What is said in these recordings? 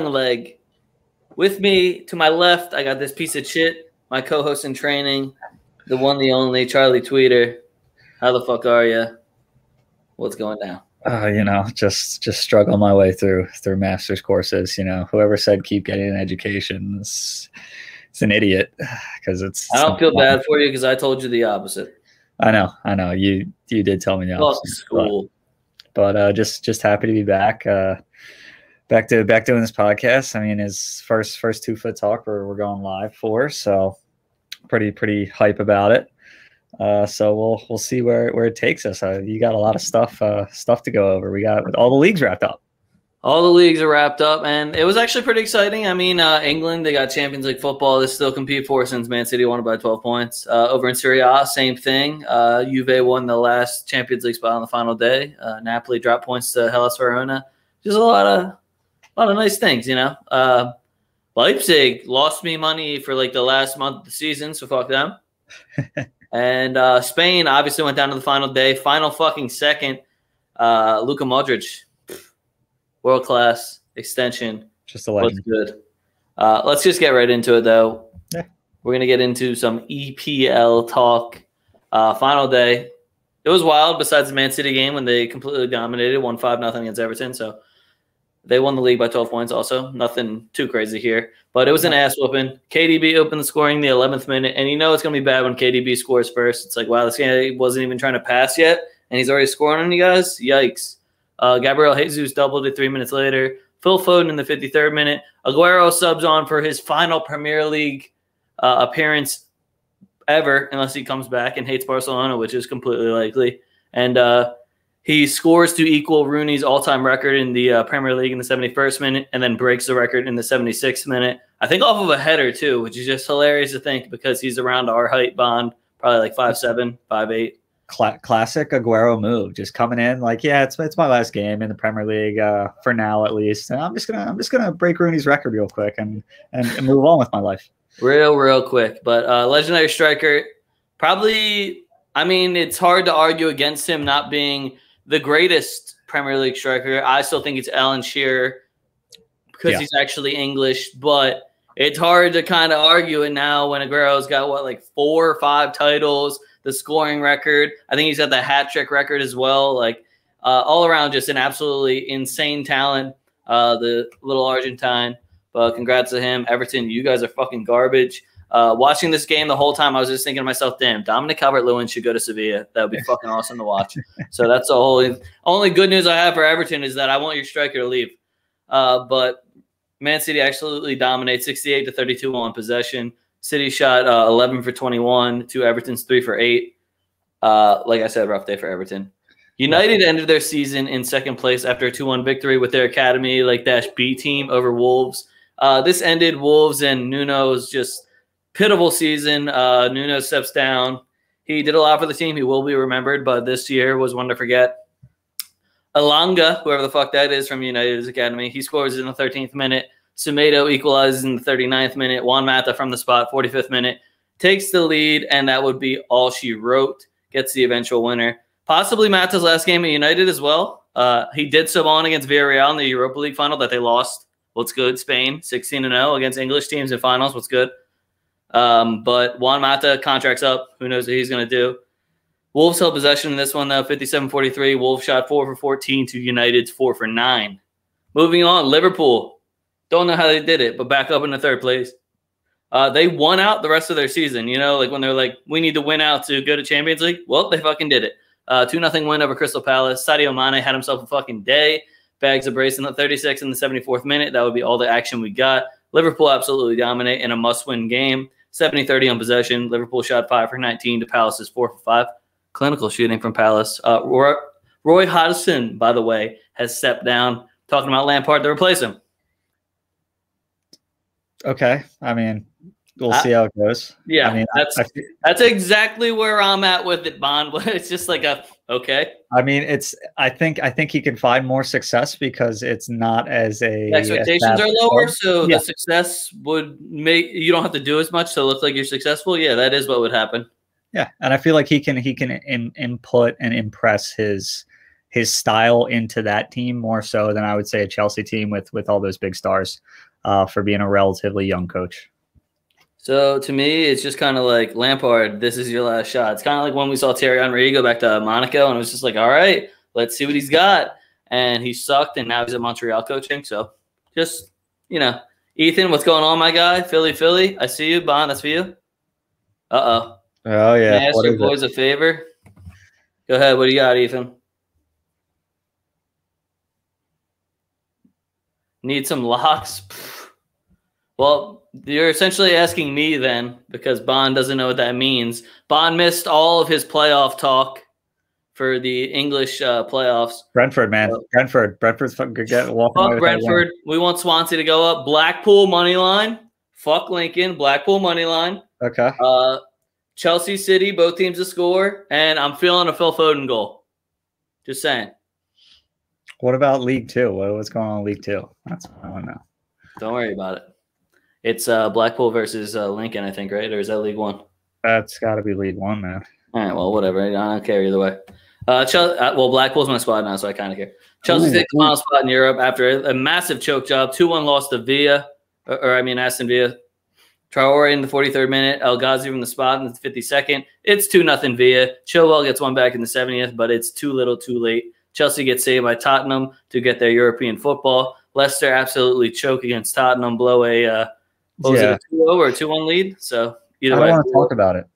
leg. With me to my left, I got this piece of shit, my co-host in training, the one, the only, Charlie Tweeter. How the fuck are you? What's going down? Just struggle my way through master's courses. Whoever said keep getting an education is an idiot, because I don't feel bad for you because I told you the opposite. I know. You did tell me the opposite. Fuck school. But just happy to be back. Back doing this podcast. I mean, his first TwoFootTalk we're going live for, so pretty hype about it. So we'll see where it takes us. You got a lot of stuff to go over. We got all the leagues wrapped up. All the leagues are wrapped up, and it was actually pretty exciting. I mean, England, they got Champions League football. They still compete for since Man City won by 12 points. Over in Serie A, same thing. Juve won the last Champions League spot on the final day. Napoli dropped points to Hellas Verona. Just a lot of nice things, Leipzig lost me money for like the last month of the season, so fuck them. And Spain obviously went down to the final day. Final fucking second. Luka Modric, world class extension. Just a legend. Looks good. Let's just get right into it, though. Yeah. We're gonna get into some EPL talk. Final day. It was wild. Besides the Man City game when they completely dominated, won 5-0 against Everton. So they won the league by 12 points. Also, nothing too crazy here, but it was an ass whooping. KDB opened the scoring in the 11th minute, and it's gonna be bad when KDB scores first. It's like, wow, this guy wasn't even trying to pass yet, and he's already scoring on you guys. Yikes! Gabriel Jesus doubled it 3 minutes later. Phil Foden in the 53rd minute. Aguero subs on for his final Premier League appearance ever, unless he comes back and hates Barcelona, which is completely likely. And he scores to equal Rooney's all-time record in the Premier League in the 71st minute, and then breaks the record in the 76th minute. I think off of a header, too, which is just hilarious to think because he's around our height, Bond, probably like 5'7", 5'8". Classic Aguero move, just coming in like, yeah, it's my last game in the Premier League for now at least, and I'm just gonna break Rooney's record real quick and move on with my life real quick. But legendary striker, probably. I mean, it's hard to argue against him not being the greatest Premier League striker. I still think it's Alan Shearer because he's actually English, but it's hard to kind of argue it now when Aguero's got like 4 or 5 titles. The scoring record. I think he's got the hat trick record as well. Like all around, just an absolutely insane talent. The little Argentine. But congrats to him. Everton, you guys are fucking garbage. Watching this game the whole time, I was just thinking to myself, damn, Dominic Calvert-Lewin should go to Sevilla. That would be fucking awesome to watch. So that's the only good news I have for Everton is that I want your striker to leave. But Man City absolutely dominates 68-32 on possession. City shot 11 for 21 to Everton's 3 for 8. Like I said, rough day for Everton. United ended their season in second place after a 2-1 victory with their Academy B team over Wolves. This ended Wolves and Nuno's just pitiful season. Nuno steps down. He did a lot for the team. He will be remembered, but this year was one to forget. Elanga, whoever the fuck that is from United's Academy, he scores in the 13th minute. Semedo equalizes in the 39th minute. Juan Mata from the spot, 45th minute, takes the lead, and that would be all she wrote. Gets the eventual winner. Possibly Mata's last game at United as well. He did sub on against Villarreal in the Europa League final that they lost. What's good? Spain, 16-0 against English teams in finals. What's good? But Juan Mata contract's up. Who knows what he's going to do? Wolves held possession in this one, though, 57-43. Wolves shot 4 for 14 to United's 4 for 9. Moving on, Liverpool. Don't know how they did it, but back up in the 3rd place. They won out the rest of their season. Like when they're like, we need to win out to go to Champions League. Well, they fucking did it. 2-0 win over Crystal Palace. Sadio Mane had himself a fucking day. Bags a brace in the 36th and the 74th minute. That would be all the action we got. Liverpool absolutely dominate in a must-win game. 70-30 on possession. Liverpool shot 5 for 19 to Palace's 4 for 5. Clinical shooting from Palace. Roy Hodgson, by the way, has stepped down. Talking about Lampard to replace him. Okay. I mean, we'll see how it goes. Yeah, I mean, that's exactly where I'm at with it, Bond. It's just like okay. I mean, I think he can find more success because it's not as the expectations are lower, so the success would make you don't have to do as much to look like you're successful. Yeah, that is what would happen. Yeah, and I feel like he can input and impress his his style into that team more so than I would say a Chelsea team with all those big stars for being a relatively young coach. So to me, it's just kind of like Lampard, this is your last shot. It's kind of like when we saw Thierry Henry go back to Monaco, and it was just like, all right, let's see what he's got. And he sucked, and now he's at Montreal coaching. So just, Ethan, what's going on, my guy? Philly. I see you. Bond, that's for you. Uh-oh. Oh, yeah. Can I ask your boys a favor? Go ahead. What do you got, Ethan? Need some locks? Well, you're essentially asking me then, because Bond doesn't know what that means. Bond missed all of his playoff talk for the English playoffs. Brentford, man. Brentford's fucking walking away with Brentford. We want Swansea to go up. Blackpool money line. Fuck Lincoln. Blackpool money line. Okay. Chelsea City, both teams to score. And I'm feeling a Phil Foden goal. Just saying. What about League Two? What's going on in League Two? That's what I want to know. Don't worry about it. It's Blackpool versus Lincoln, I think, right? Or is that League One? That's got to be League One, man. All right, well, whatever. I don't care either way. Blackpool's my spot now, so I kind of care. Chelsea's taking the final spot in Europe after a massive choke job. 2-1 loss to Villa, Aston Villa. Traore in the 43rd minute. El Ghazi from the spot in the 52nd. It's 2-0 Villa. Chilwell gets one back in the 70th, but it's too little too late. Chelsea gets saved by Tottenham to get their European football. Leicester absolutely choke against Tottenham, blow a was it a 2-0 or a 2-1 lead? So either way. I don't want to talk about it.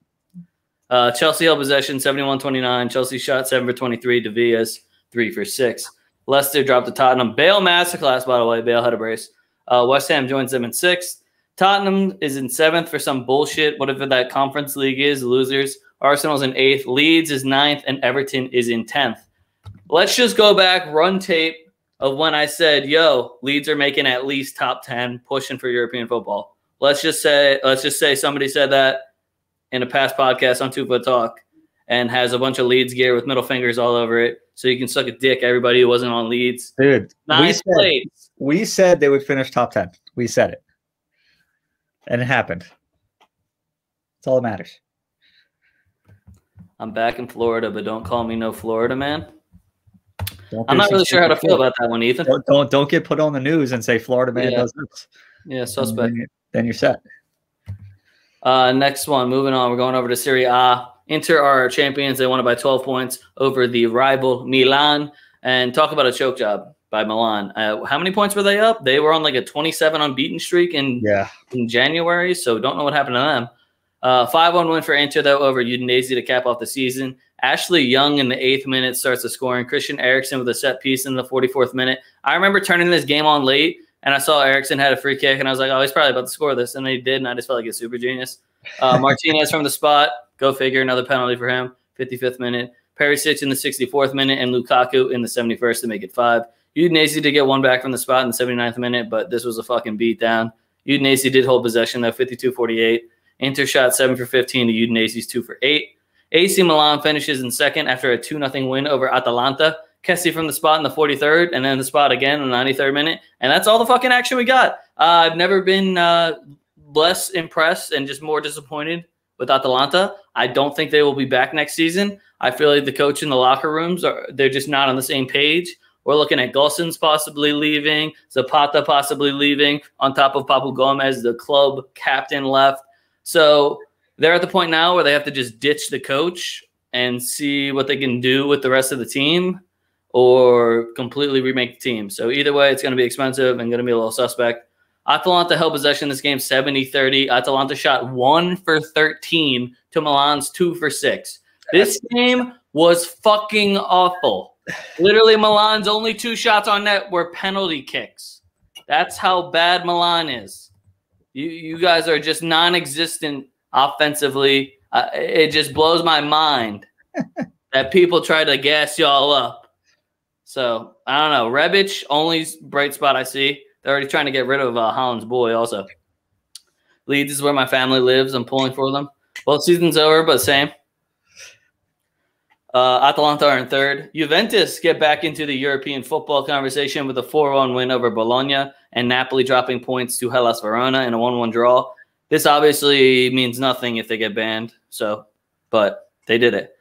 Chelsea held possession 71-29. Chelsea shot 7 for 23 to Villa's 3 for 6. Leicester dropped to Tottenham. Bale masterclass, by the way. Bale had a brace. West Ham joins them in 6th. Tottenham is in 7th for some bullshit, whatever that conference league is, losers. Arsenal's in 8th. Leeds is 9th, and Everton is in 10th. Let's just go back, run tape of when I said, yo, Leeds are making at least top 10, pushing for European football. Let's just say somebody said that in a past podcast on 2FootTalk and has a bunch of Leeds gear with middle fingers all over it, so you can suck a dick, everybody who wasn't on Leeds. Dude, we said they would finish top 10. We said it. And it happened. That's all that matters. I'm back in Florida, but don't call me no Florida man. I'm not really sure how to feel about that one, Ethan. Don't get put on the news and say Florida man does this. Yeah, suspect. Then you're set. Next one, moving on. We're going over to Serie A. Inter are champions. They won it by 12 points over the rival Milan. And talk about a choke job by Milan. How many points were they up? They were on like a 27 unbeaten streak in January, so don't know what happened to them. 5-1 win for Inter, though, over Udinese to cap off the season. Ashley Young in the 8th minute starts the scoring. Christian Eriksen with a set piece in the 44th minute. I remember turning this game on late, and I saw Eriksen had a free kick, and I was like, oh, he's probably about to score this. And he did, and I just felt like a super genius. Martinez from the spot. Go figure. Another penalty for him. 55th minute. Perisic in the 64th minute, and Lukaku in the 71st to make it 5. Udinese did get one back from the spot in the 79th minute, but this was a fucking beatdown. Udinese did hold possession, though, 52-48. Inter shot 7 for 15 to Udinese's 2 for 8. AC Milan finishes in 2nd after a 2-0 win over Atalanta. Kessie from the spot in the 43rd, and then the spot again in the 93rd minute. And that's all the fucking action we got. I've never been less impressed and just more disappointed with Atalanta. I don't think they will be back next season. I feel like the coach in the locker rooms, they're just not on the same page. We're looking at Gosens possibly leaving, Zapata possibly leaving, on top of Papu Gomez, the club captain, left. So they're at the point now where they have to just ditch the coach and see what they can do with the rest of the team or completely remake the team. So either way, it's going to be expensive and going to be a little suspect. Atalanta held possession in this game 70-30. Atalanta shot 1 for 13 to Milan's 2 for 6. This game was fucking awful. Literally, Milan's only 2 shots on net were penalty kicks. That's how bad Milan is. You guys are just non-existent offensively. It just blows my mind that people try to gas y'all up. So, I don't know. Rebic, only bright spot I see. They're already trying to get rid of Holland's boy also. Leeds is where my family lives. I'm pulling for them. Well, season's over, but same. Atalanta are in 3rd. Juventus get back into the European football conversation with a 4-1 win over Bologna, and Napoli dropping points to Hellas Verona in a 1-1 draw. This obviously means nothing if they get banned, but they did it.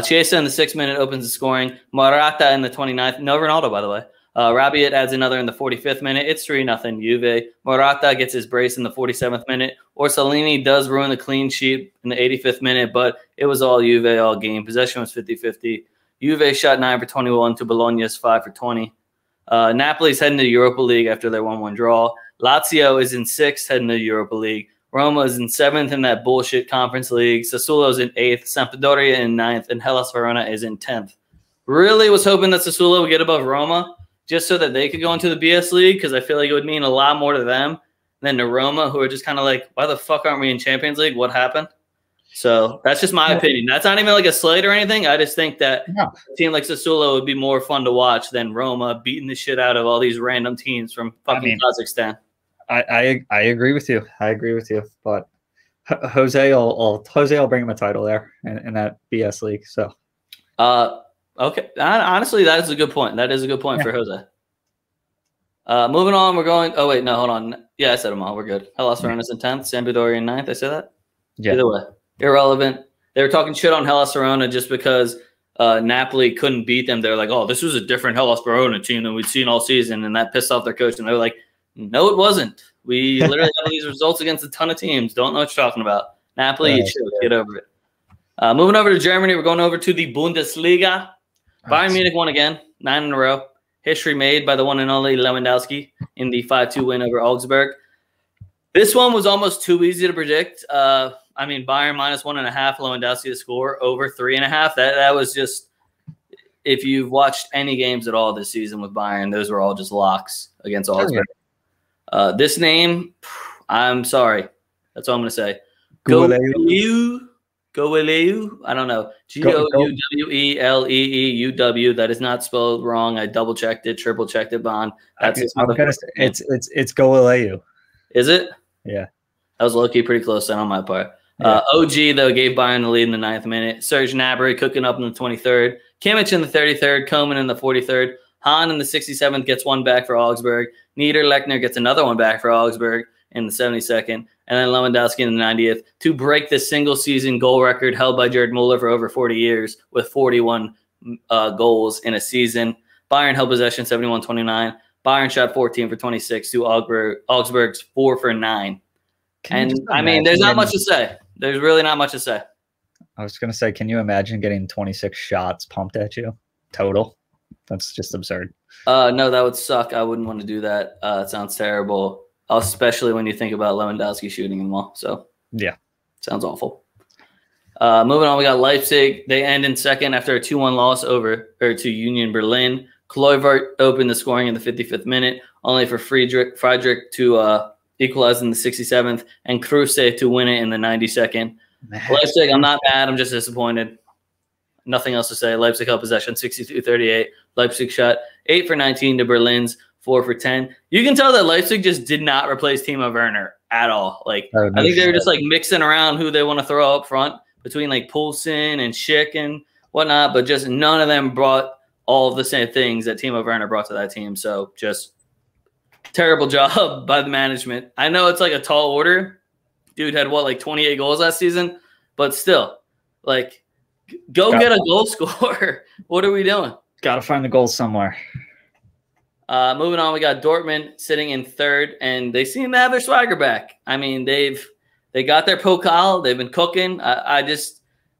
Chiesa in the 6th minute opens the scoring. Morata in the 29th. No Ronaldo, by the way. Rabiot adds another in the 45th minute. It's 3-0 Juve. Morata gets his brace in the 47th minute. Orsolini does ruin the clean sheet in the 85th minute, but it was all Juve all game. Possession was 50-50. Juve shot 9 for 21 to Bologna's 5 for 20. Napoli's heading to the Europa League after their 1-1 draw. Lazio is in 6th, heading to the Europa League. Roma is in 7th in that bullshit Conference League. Sassuolo is in 8th. Sampdoria in 9th. And Hellas Verona is in 10th. Really was hoping that Sassuolo would get above Roma just so that they could go into the BS League, because I feel like it would mean a lot more to them than to Roma, who are just kind of like, why the fuck aren't we in Champions League? What happened? So that's just my opinion. That's not even like a slate or anything. I just think that a team like Sassuolo would be more fun to watch than Roma beating the shit out of all these random teams from fucking Kazakhstan. I agree with you. I agree with you. But Jose will bring him a title there in that BS league. So, okay. Honestly, that is a good point. That is a good point for Jose. Moving on, we're going. Oh wait, no, hold on. Yeah, I said them all. We're good. Hellas Verona's in 10th. Sampdoria in 9th. I said that. Yeah. Either way, irrelevant. They were talking shit on Hellas Verona just because Napoli couldn't beat them. They're like, oh, this was a different Hellas Verona team than we'd seen all season, and that pissed off their coach. And they were like, no, it wasn't. We literally have these results against a ton of teams. Don't know what you're talking about. Napoli, you should get over it. Moving over to Germany, we're going over to the Bundesliga. Bayern Munich won again, 9 in a row. History made by the one and only Lewandowski in the 5-2 win over Augsburg. This one was almost too easy to predict. Bayern -1.5, Lewandowski to score, over 3.5. That was just, if you've watched any games at all this season with Bayern, those were all just locks against Augsburg. This name, I'm sorry. That's all I'm going to say. Gouweleeuw. I don't know. Gouweleeuw. That is not spelled wrong. I double checked it, triple checked it, Bond. It's Gouweleeuw. Is it? Yeah. That was low-key pretty close then on my part. Yeah. OG, though, gave Bayern the lead in the 9th minute. Serge Gnabry cooking up in the 23rd. Kimmich in the 33rd. Koeman in the 43rd. Hahn in the 67th gets one back for Augsburg. Niederlechner gets another one back for Augsburg in the 72nd. And then Lewandowski in the 90th to break the single-season goal record held by Jared Muller for over 40 years with 41 goals in a season. Bayern held possession 71-29. Bayern shot 14 for 26 to Augsburg's 4 for 9. And, there's not much to say. There's really not much to say. I was going to say, can you imagine getting 26 shots pumped at you total? That's just absurd. No, that would suck. I wouldn't want to do that. It sounds terrible, especially when you think about Lewandowski shooting them all. So, yeah. Sounds awful. Moving on, we got Leipzig. They end in 2nd after a 2-1 loss to Union Berlin. Kluivert opened the scoring in the 55th minute, only for Friedrich to equalize in the 67th, and Kruse to win it in the 92nd. Leipzig, I'm not mad. I'm just disappointed. Nothing else to say. Leipzig held possession 62-38. Leipzig shot 8 for 19 to Berlin's 4 for 10. You can tell that Leipzig just did not replace Timo Werner at all. I think they were just mixing around who they want to throw up front between Poulsen and Schick and whatnot, but just none of them brought all of the same things that Timo Werner brought to that team. So just terrible job by the management. I know it's a tall order. Dude had 28 goals last season, but still, go get a goal scorer. What are we doing? Got to find the goals somewhere. Moving on, we got Dortmund sitting in 3rd, and they seem to have their swagger back. They got their Pokal. They've been cooking.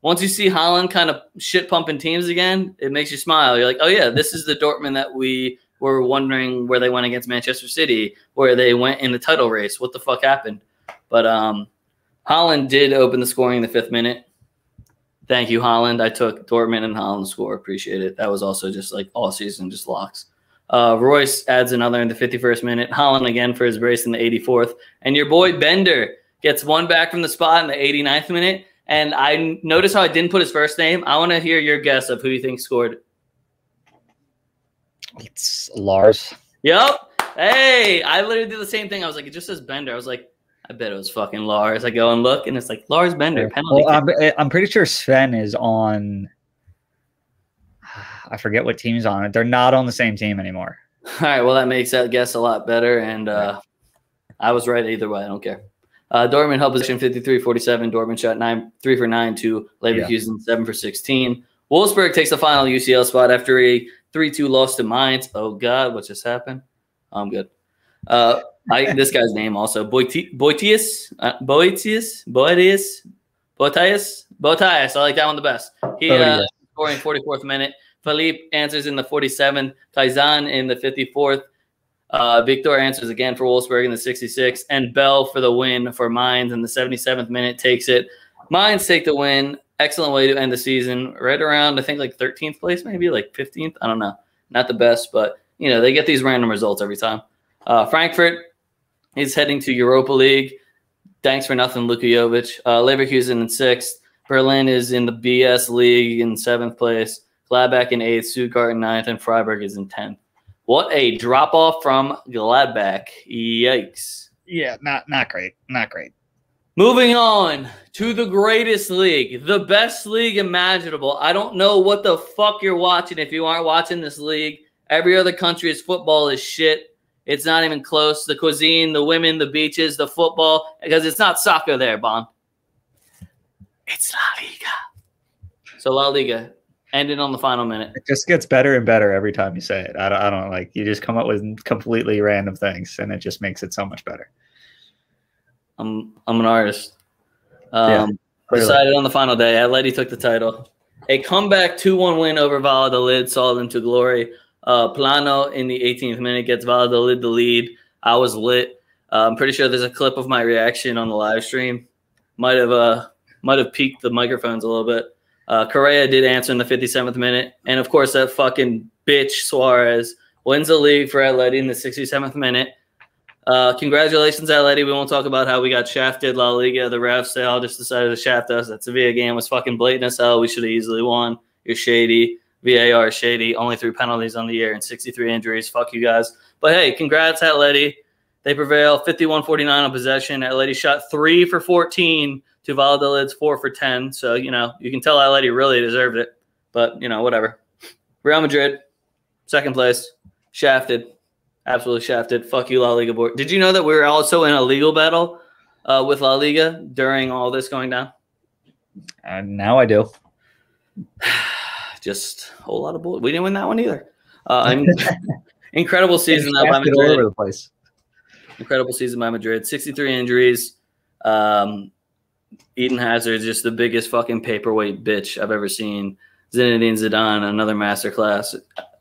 Once you see Holland kind of shit pumping teams again, it makes you smile. You're like, oh yeah, this is the Dortmund that we were wondering where they went against Manchester City, where they went in the title race. What the fuck happened? But Holland did open the scoring in the 5th minute. Thank you, Holland. I took Dortmund and Holland score. Appreciate it. That was also just all season, just locks. Royce adds another in the 51st minute. Holland again for his brace in the 84th. And your boy Bender gets one back from the spot in the 89th minute. And I noticed how I didn't put his first name. I want to hear your guess of who you think scored. It's Lars. Yep. Hey, I literally did the same thing. I was like, it just says Bender. I was like, I bet it was fucking Lars. I go and look, and it's Lars Bender. Penalty. Well, I'm pretty sure Sven is on. I forget what team he's on. They're not on the same team anymore. All right. Well, that makes that guess a lot better. And I was right either way. I don't care. Dortmund held possession 53-47. Dortmund shot 3 for 9 to Leverkusen, 7 for 16. Wolfsburg takes the final UCL spot after a 3-2 loss to Mainz. Oh, God, what just happened? I'm good. This guy's name also. Boetius. I like that one the best. He scoring 44th minute. Philippe answers in the 47th. Kaizen in the 54th. Victor answers again for Wolfsburg in the 66th. And Bell for the win for Mainz in the 77th minute takes it. Mainz take the win. Excellent way to end the season. Right around, I think, like 13th place, maybe like 15th. I don't know. Not the best, but, you know, they get these random results every time. Frankfurt is heading to Europa League. Thanks for nothing, Luka Jovic. Leverkusen in 6th. Berlin is in the BS League in 7th place. Gladbach in 8th. Stuttgart in 9th. And Freiburg is in 10th. What a drop-off from Gladbach. Yikes. Yeah, not great. Not great. Moving on to the greatest league, the best league imaginable. I don't know what the fuck you're watching if you aren't watching this league. Every other country's football is shit. It's not even close. The cuisine, the women, the beaches, the football, because it's not soccer there, Bond. It's La Liga. So La Liga, ended on the final minute. It just gets better and better every time you say it. I don't like, you just come up with completely random things, and it just makes it so much better. I'm an artist. Decided on the final day. Atleti took the title. A comeback 2-1 win over Valladolid saw them to glory. Plano in the 18th minute gets Valladolid the lead. I was lit. I'm pretty sure there's a clip of my reaction on the live stream. Might have peaked the microphones a little bit. Correa did answer in the 57th minute. And, of course, that fucking bitch Suarez wins the league for Atleti in the 67th minute. Congratulations, Atleti. We won't talk about how we got shafted. La Liga, the refs, they all just decided to shaft us. That Sevilla game was fucking blatant as hell. We should have easily won. You're shady. VAR is shady. Only 3 penalties on the year and 63 injuries. Fuck you guys. But, hey, congrats, Atleti. They prevail 51-49 on possession. Atleti shot 3 for 14 to Valladolid's 4 for 10. So, you know, you can tell Atleti really deserved it. But, you know, whatever. Real Madrid, 2nd place, shafted. Absolutely shafted. Fuck you, La Liga board. Did you know that we were also in a legal battle with La Liga during all this going down? Now I do. Just a whole lot of bull. We didn't win that one either. Incredible season by Madrid. All over the place. Incredible season by Madrid. 63 injuries. Eden Hazard is just the biggest fucking paperweight bitch I've ever seen. Zinedine Zidane, another masterclass.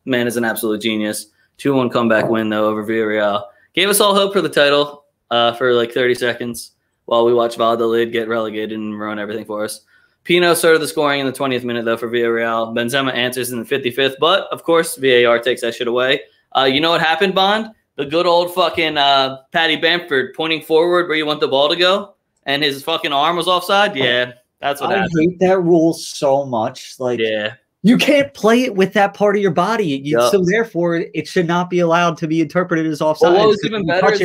Man is an absolute genius. 2-1 comeback win, though, over Villarreal. Gave us all hope for the title for like 30 seconds while we watched Valladolid get relegated and ruin everything for us. Pino started the scoring in the 20th minute, though, for Villarreal. Benzema answers in the 55th, but, of course, VAR takes that shit away. You know what happened, Bond? The good old fucking Paddy Bamford pointing forward where you want the ball to go, and his fucking arm was offside? Yeah, that's what happened. I hate that rule so much. Like, yeah. You can't play it with that part of your body. So therefore, it should not be allowed to be interpreted as offside. Well, what was even better is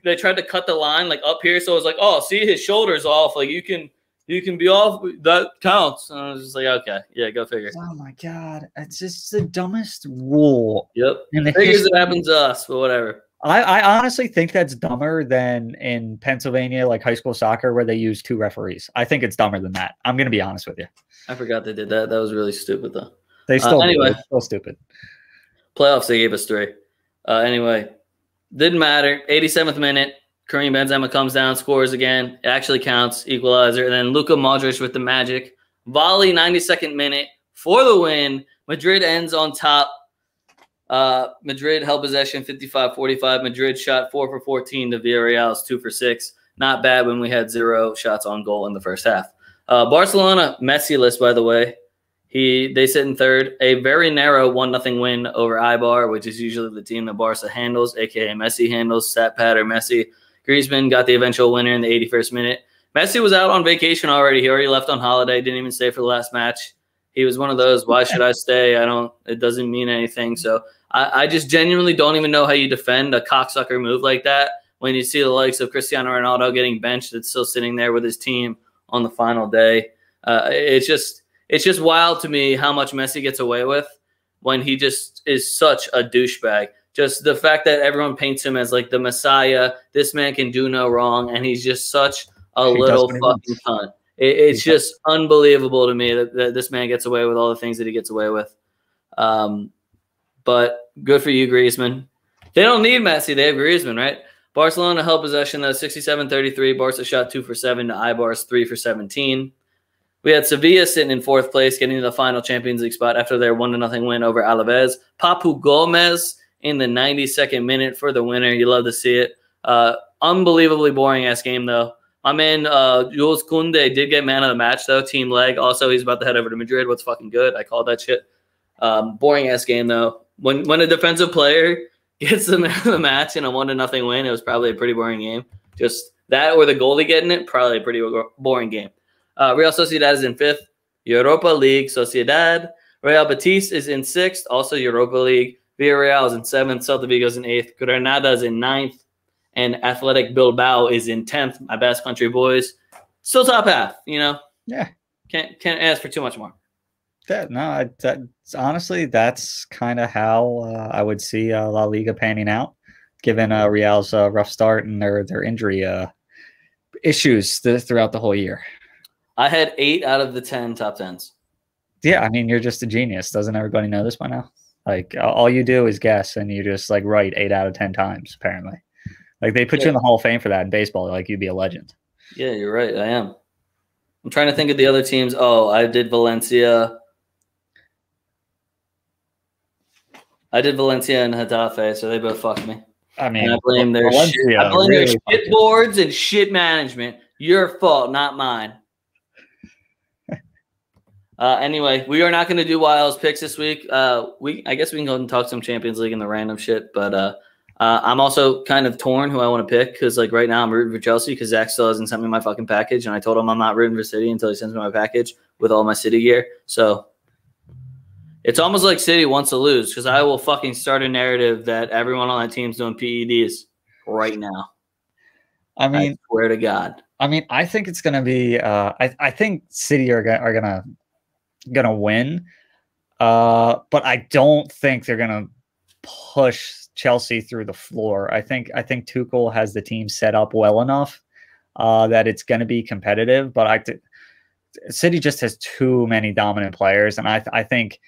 they tried to cut the line like up here. So it was like, oh, see, his shoulder's off. Like you can be off. That counts. And I was just like, okay, yeah, go figure. Oh my god, it's just the dumbest rule. Yep. Figures it happens to us, but whatever. I honestly think that's dumber than in Pennsylvania, like high school soccer, where they use 2 referees. I think it's dumber than that. I'm going to be honest with you. I forgot they did that. That was really stupid, though. They still anyway, still stupid. Playoffs, they gave us 3. Anyway, didn't matter. 87th minute, Karim Benzema comes down, scores again. It actually counts, equalizer. And then Luka Modric with the magic. Volley, 92nd minute for the win. Madrid ends on top. Madrid held possession 55-45. Madrid shot 4 for 14 to Villarreal's 2 for 6. Not bad when we had 0 shots on goal in the first half. Barcelona, Messi list, by the way. They sit in 3rd. A very narrow 1-0 win over Eibar, which is usually the team that Barca handles, a.k.a. Messi handles. Stat patter, Messi. Griezmann got the eventual winner in the 81st minute. Messi was out on vacation already. He already left on holiday. Didn't even stay for the last match. He was one of those, why should I stay? It doesn't mean anything. So I just genuinely don't even know how you defend a cocksucker move like that when you see the likes of Cristiano Ronaldo getting benched that's still sitting there with his team on the final day. It's just wild to me how much Messi gets away with when he just is such a douchebag. Just the fact that everyone paints him as like the Messiah, this man can do no wrong, and he's just such a little fucking cunt. It's just unbelievable to me that this man gets away with all the things that he gets away with. But good for you, Griezmann. They don't need Messi. They have Griezmann, right? Barcelona held possession, though, 67-33. Barca shot 2 for 7 to Eibar's 3 for 17. We had Sevilla sitting in 4th place, getting to the final Champions League spot after their 1-0 win over Alaves. Papu Gomez in the 92nd minute for the winner. You love to see it. Unbelievably boring-ass game, though. My man, Jules Koundé did get man of the match, though. Team leg. Also, he's about to head over to Madrid. What's fucking good? I called that shit. Boring-ass game, though. When a defensive player gets the man of the match in a 1-0 win, it was probably a pretty boring game. Just that or the goalie getting it, probably a pretty boring game. Real Sociedad is in 5th. Europa League, Sociedad. Real Betis is in 6th, also Europa League. Villarreal is in 7th. Celta Vigo is in 8th. Granada is in 9th. And Athletic Bilbao is in 10th. My Basque Country boys. Still top half, you know? Yeah. Can't ask for too much more. Honestly, that's kind of how I would see La Liga panning out, given Real's rough start and their injury issues throughout the whole year. I had 8 out of the 10 top 10s. Yeah, I mean, you're just a genius. Doesn't everybody know this by now? Like, all you do is guess, and you just, like, write 8 out of 10 times, apparently. Like, they put you in the Hall of Fame for that in baseball. Like, you'd be a legend. Yeah, you're right. I am. I'm trying to think of the other teams. Oh, I did Valencia. I did Valencia and Getafe, so they both fucked me. I mean, and I blame their shit. I blame their shit boards and shit management. Your fault, not mine. Anyway, we are not going to do Wiles picks this week. I guess we can go and talk some Champions League and the random shit. But I'm also kind of torn who I want to pick because, like, right now I'm rooting for Chelsea because Zach still hasn't sent me my fucking package, and I told him I'm not rooting for City until he sends me my package with all my City gear. So it's almost like City wants to lose because I will fucking start a narrative that everyone on that team's doing PEDs right now. I mean, I swear to God. I mean, I think it's going to be. I think City are gonna win, but I don't think they're gonna push Chelsea through the floor. I think Tuchel has the team set up well enough that it's going to be competitive. But City just has too many dominant players, and I think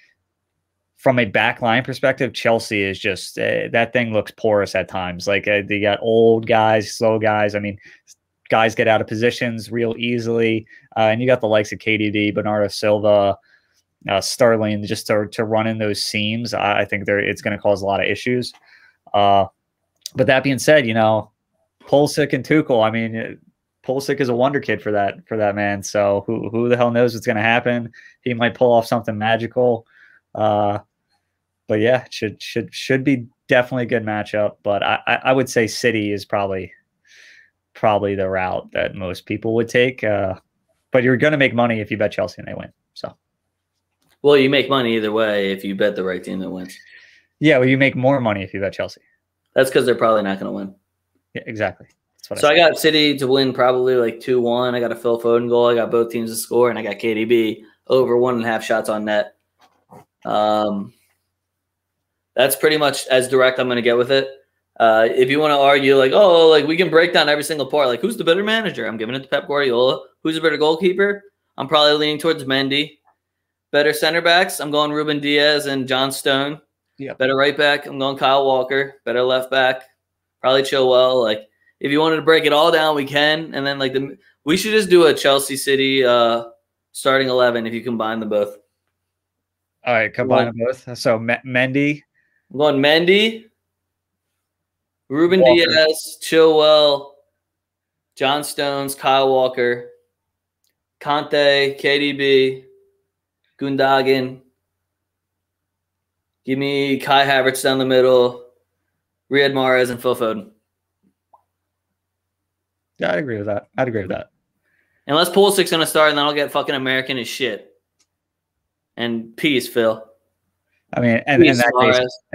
from a backline perspective, Chelsea is just that thing looks porous at times. Like they got old guys, slow guys. I mean, guys get out of positions real easily, and you got the likes of KDB, Bernardo Silva, Sterling, just to run in those seams. I think it's going to cause a lot of issues. But that being said, you know, Pulisic and Tuchel. I mean, Pulisic is a wonder kid for that man. So who the hell knows what's going to happen? He might pull off something magical. But yeah, should be definitely a good matchup. But I would say City is probably the route that most people would take. But you're going to make money if you bet Chelsea and they win. So. Well, you make money either way if you bet the right team that wins. Yeah, well, you make more money if you bet Chelsea. That's because they're probably not going to win. Yeah, exactly. That's what so I got City to win probably like 2-1. I got a Phil Foden goal. I got both teams to score, and I got KDB over 1.5 shots on net. That's pretty much as direct I'm going to get with it. If you want to argue like, oh, like we can break down every single part. Like, who's the better manager? I'm giving it to Pep Guardiola. Who's the better goalkeeper? I'm probably leaning towards Mendy. Better center backs, I'm going Ruben Diaz and John Stone. Yeah. Better right back, I'm going Kyle Walker. Better left back, probably Chilwell. Like, if you wanted to break it all down, we can. And then we should just do a Chelsea City starting 11 if you combine them both. All right, combine them both. So Mendy. I'm going Mendy, Ruben Walker. Diaz, Chilwell, John Stones, Kyle Walker, Conte, KDB, Gundogan. Give me Kai Havertz down the middle, Riyad Mahrez, and Phil Foden. Yeah, I'd agree with that. Unless Pulisic's going to start, and then I'll get fucking American as shit. And peace, Phil. I mean, and in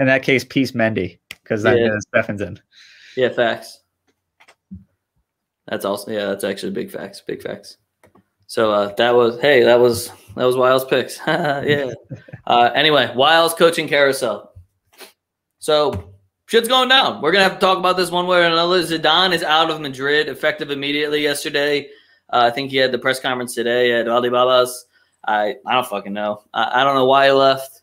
that case, peace Mendy, because then Steffen's in. Yeah, facts. That's actually big facts. Big facts. So that was Wiles picks. Yeah. Anyway, Wiles coaching carousel. So shit's going down. We're gonna have to talk about this one way or another. Zidane is out of Madrid, effective immediately yesterday. I think he had the press conference today at Alibala's. I don't fucking know. I don't know why he left.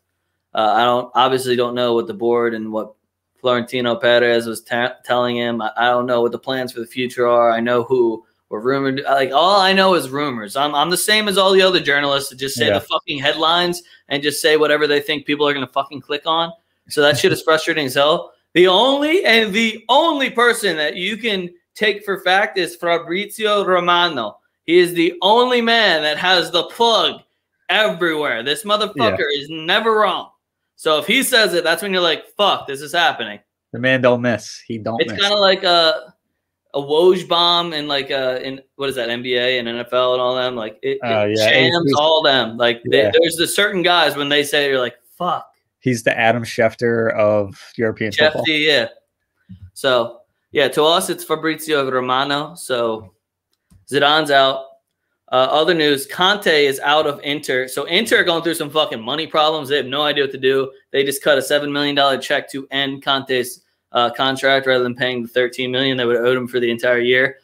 I don't know what the board and what Florentino Perez was telling him. I don't know what the plans for the future are. I know who were rumored. Like, all I know is rumors. I'm the same as all the other journalists that just say the fucking headlines and just say whatever they think people are going to fucking click on. So that shit is frustrating as hell. The only person that you can take for fact is Fabrizio Romano. He is the only man that has the plug everywhere. This motherfucker is never wrong. So if he says it, that's when you're like, fuck, this is happening. The man don't miss. He don't miss. It's kind of like a Woj bomb in like in what is that, NBA and NFL and all them. Like it shams all them. Like there's the certain guys when they say, you're like, fuck. He's the Adam Schefter of European football. Yeah. So yeah, to us it's Fabrizio Romano. So Zidane's out. Other news, Conte is out of Inter. So Inter are going through some fucking money problems. They have no idea what to do. They just cut a $7 million check to end Conte's contract rather than paying the $13 million that would have owed him for the entire year.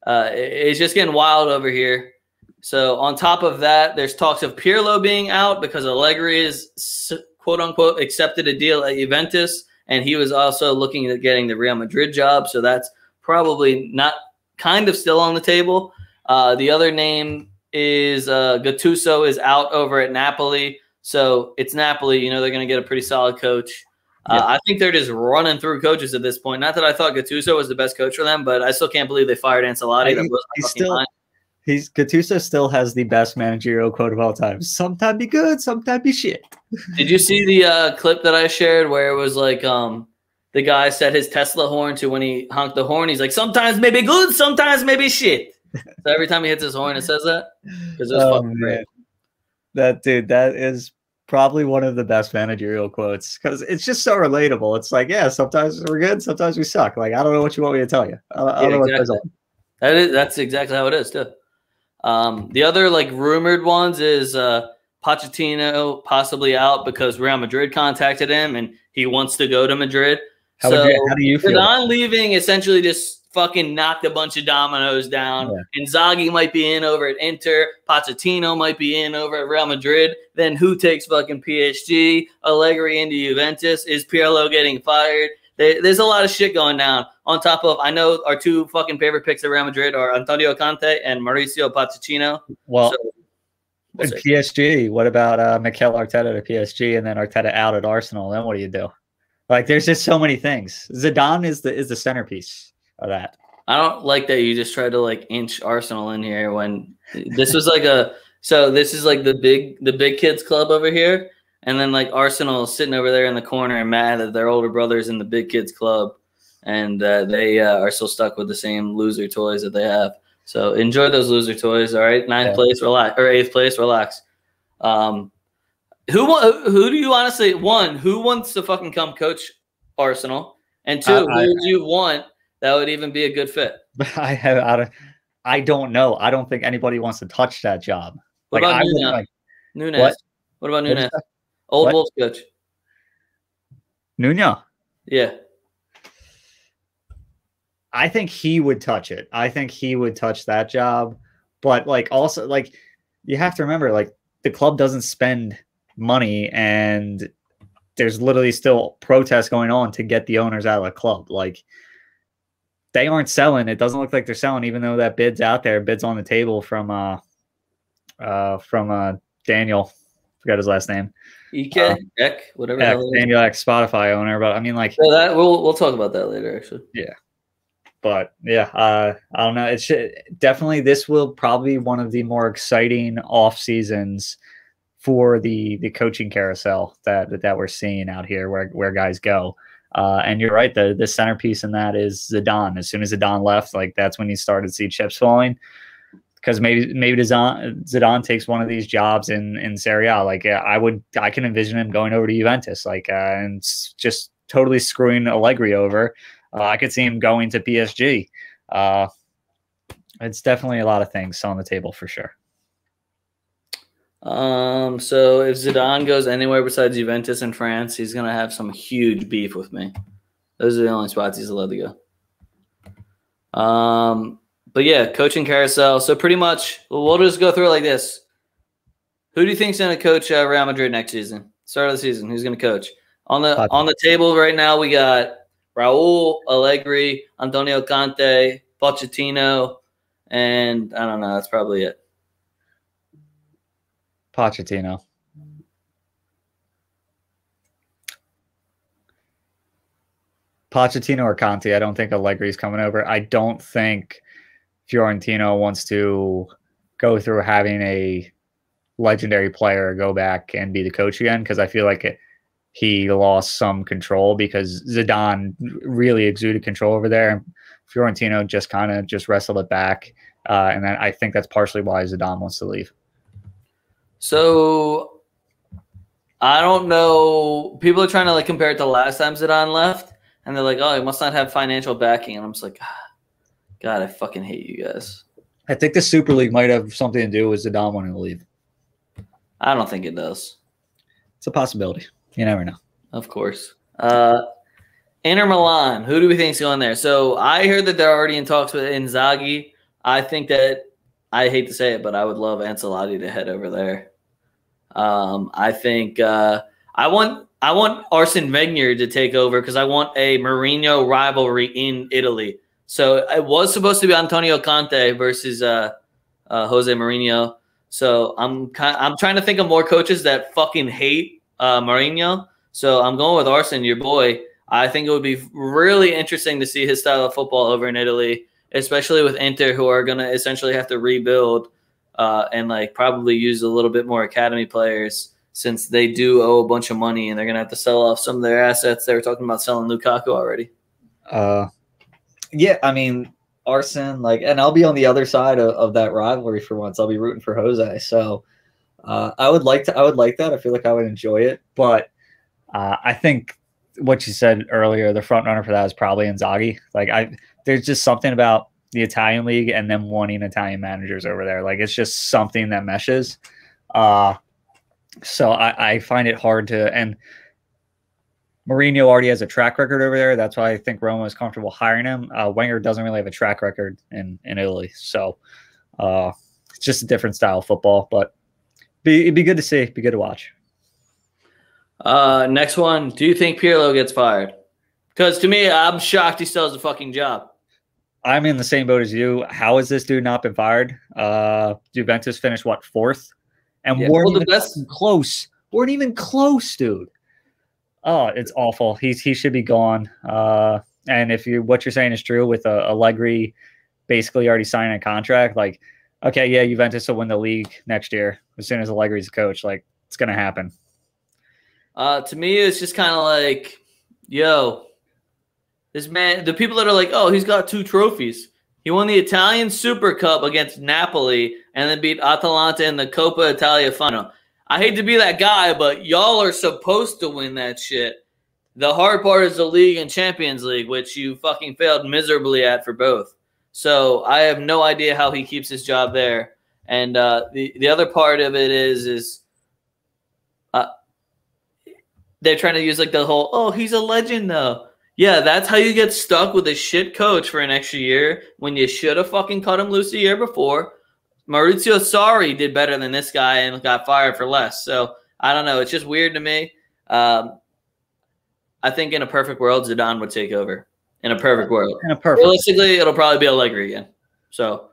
It's just getting wild over here. So on top of that, there's talks of Pirlo being out because Allegri is quote-unquote accepted a deal at Juventus, and he was also looking at getting the Real Madrid job. So that's probably not – kind of still on the table. The other name is Gattuso is out over at Napoli. So it's Napoli. You know, they're going to get a pretty solid coach. I think they're just running through coaches at this point. Not that I thought Gattuso was the best coach for them, but I still can't believe they fired Ancelotti. Gattuso still has the best managerial quote of all time. Sometimes be good, sometimes be shit. Did you see the clip that I shared where it was like the guy set his Tesla horn to when he honked the horn, he's like, sometimes maybe good, sometimes maybe shit. So every time he hits his horn, it says that. Because it was fucking great. That is probably one of the best managerial quotes because it's just so relatable. It's like, yeah, sometimes we're good, sometimes we suck. Like, I don't know what you want me to tell you. I don't know what goes on. That's exactly how it is, too. The other, like, rumored ones is Pochettino possibly out because Real Madrid contacted him and he wants to go to Madrid. How do you feel? Zidane leaving essentially just fucking knocked a bunch of dominoes down. Yeah. Inzaghi might be in over at Inter. Pochettino might be in over at Real Madrid. Then who takes fucking PSG? Allegri into Juventus. Is Pirlo getting fired? There's a lot of shit going down. On top of, I know our two fucking favorite picks at Real Madrid are Antonio Conte and Mauricio Pochettino. Well, we'll PSG, what about Mikel Arteta to PSG and then Arteta out at Arsenal? Then what do you do? Like, there's just so many things. Zidane is the centerpiece of that. I don't like that you just tried to like inch Arsenal in here when this was like this is like the big kids club over here, and then like Arsenal is sitting over there in the corner and mad that their older brother's in the big kids club, and they are still stuck with the same loser toys that they have. So enjoy those loser toys. All right, 9th place, relax, or 8th place, relax. Who do you honestly, one, who wants to fucking come coach Arsenal? And two, who would you want that would even be a good fit? I don't know. I don't think anybody wants to touch that job. What about Nunes? What about Nunes? Old Wolves coach. Nunes? Yeah. I think he would touch it. I think he would touch that job. But like also like you have to remember like the club doesn't spend money and there's literally still protests going on to get the owners out of the club. Like they aren't selling. It doesn't look like they're selling, even though that bid's out there, bid's on the table from Daniel. Forgot his last name. Whatever. Daniel X, Spotify owner. But I mean, like, so that we'll talk about that later, actually. Yeah. But yeah, I don't know. Definitely this will probably be one of the more exciting off seasons for the coaching carousel that we're seeing out here where guys go. And you're right, the centerpiece in that is Zidane. As soon as Zidane left, like that's when you started to see chips falling. Because maybe Zidane takes one of these jobs in Serie A. Like I can envision him going over to Juventus, like and just totally screwing Allegri over. I could see him going to PSG. It's definitely a lot of things on the table for sure. So if Zidane goes anywhere besides Juventus in France, he's gonna have some huge beef with me. Those are the only spots he's allowed to go. But yeah, coaching carousel. So pretty much, we'll just go through it like this. Who do you think's going to coach Real Madrid next season? Start of the season. Who's going to coach? On the table right now, we got Raul, Allegri, Antonio Conte, Pochettino, and I don't know. That's probably it. Pochettino. Pochettino or Conte. I don't think Allegri's coming over. I don't think Fiorentino wants to go through having a legendary player go back and be the coach again, because I feel like he lost some control because Zidane really exuded control over there. Fiorentino just kind of just wrestled it back. And then I think that's partially why Zidane wants to leave. So I don't know. People are trying to like compare it to last time Zidane left, and they're like, "Oh, he must not have financial backing." And I'm just like, God, I fucking hate you guys. I think the Super League might have something to do with Zidane wanting to leave. I don't think it does. It's a possibility. You never know. Of course. Inter Milan. Who do we think is going there? So I heard that they're already in talks with Inzaghi. I think that, I hate to say it, but I would love Ancelotti to head over there. I think I want Arsene Wenger to take over because I want a Mourinho rivalry in Italy. So it was supposed to be Antonio Conte versus Jose Mourinho. So I'm trying to think of more coaches that fucking hate Mourinho. So I'm going with Arsene, your boy. I think it would be really interesting to see his style of football over in Italy, especially with Inter, who are going to essentially have to rebuild and like probably use a little bit more academy players since they do owe a bunch of money and they're going to have to sell off some of their assets. They were talking about selling Lukaku already. Yeah, I mean, Arsene, and I'll be on the other side of that rivalry for once. I'll be rooting for Jose. So I would like that. I feel like I would enjoy it. But I think what you said earlier, the front runner for that is probably Inzaghi. There's just something about the Italian league and them wanting Italian managers over there. It's just something that meshes. So I find it hard to, and Mourinho already has a track record over there. That's why I think Roma is comfortable hiring him. Wenger doesn't really have a track record in Italy. So it's just a different style of football, but it'd be good to see, be good to watch. Next one. Do you think Pirlo gets fired? Because to me, I'm shocked he still has a fucking job. I'm in the same boat as you. How has this dude not been fired? Juventus finished, what, 4th? And weren't even close. Weren't even close, dude. Oh, it's awful. He should be gone. And if what you're saying is true with Allegri basically already signing a contract, okay, yeah, Juventus will win the league next year as soon as Allegri's coach. It's going to happen. To me, it's just kind of like, yo, this man, the people that are like, oh, he's got 2 trophies. He won the Italian Super Cup against Napoli and then beat Atalanta in the Coppa Italia final. I hate to be that guy, but y'all are supposed to win that shit. The hard part is the league and Champions League, which you fucking failed miserably at for both. So I have no idea how he keeps his job there. And the other part of it is they're trying to use the whole, oh, he's a legend though. Yeah, that's how you get stuck with a shit coach for an extra year when you should have fucking cut him loose a year before. Maurizio Sarri did better than this guy and got fired for less. So I don't know. It's just weird to me. I think in a perfect world, Zidane would take over. In a perfect world. Realistically, it'll probably be Allegri again. So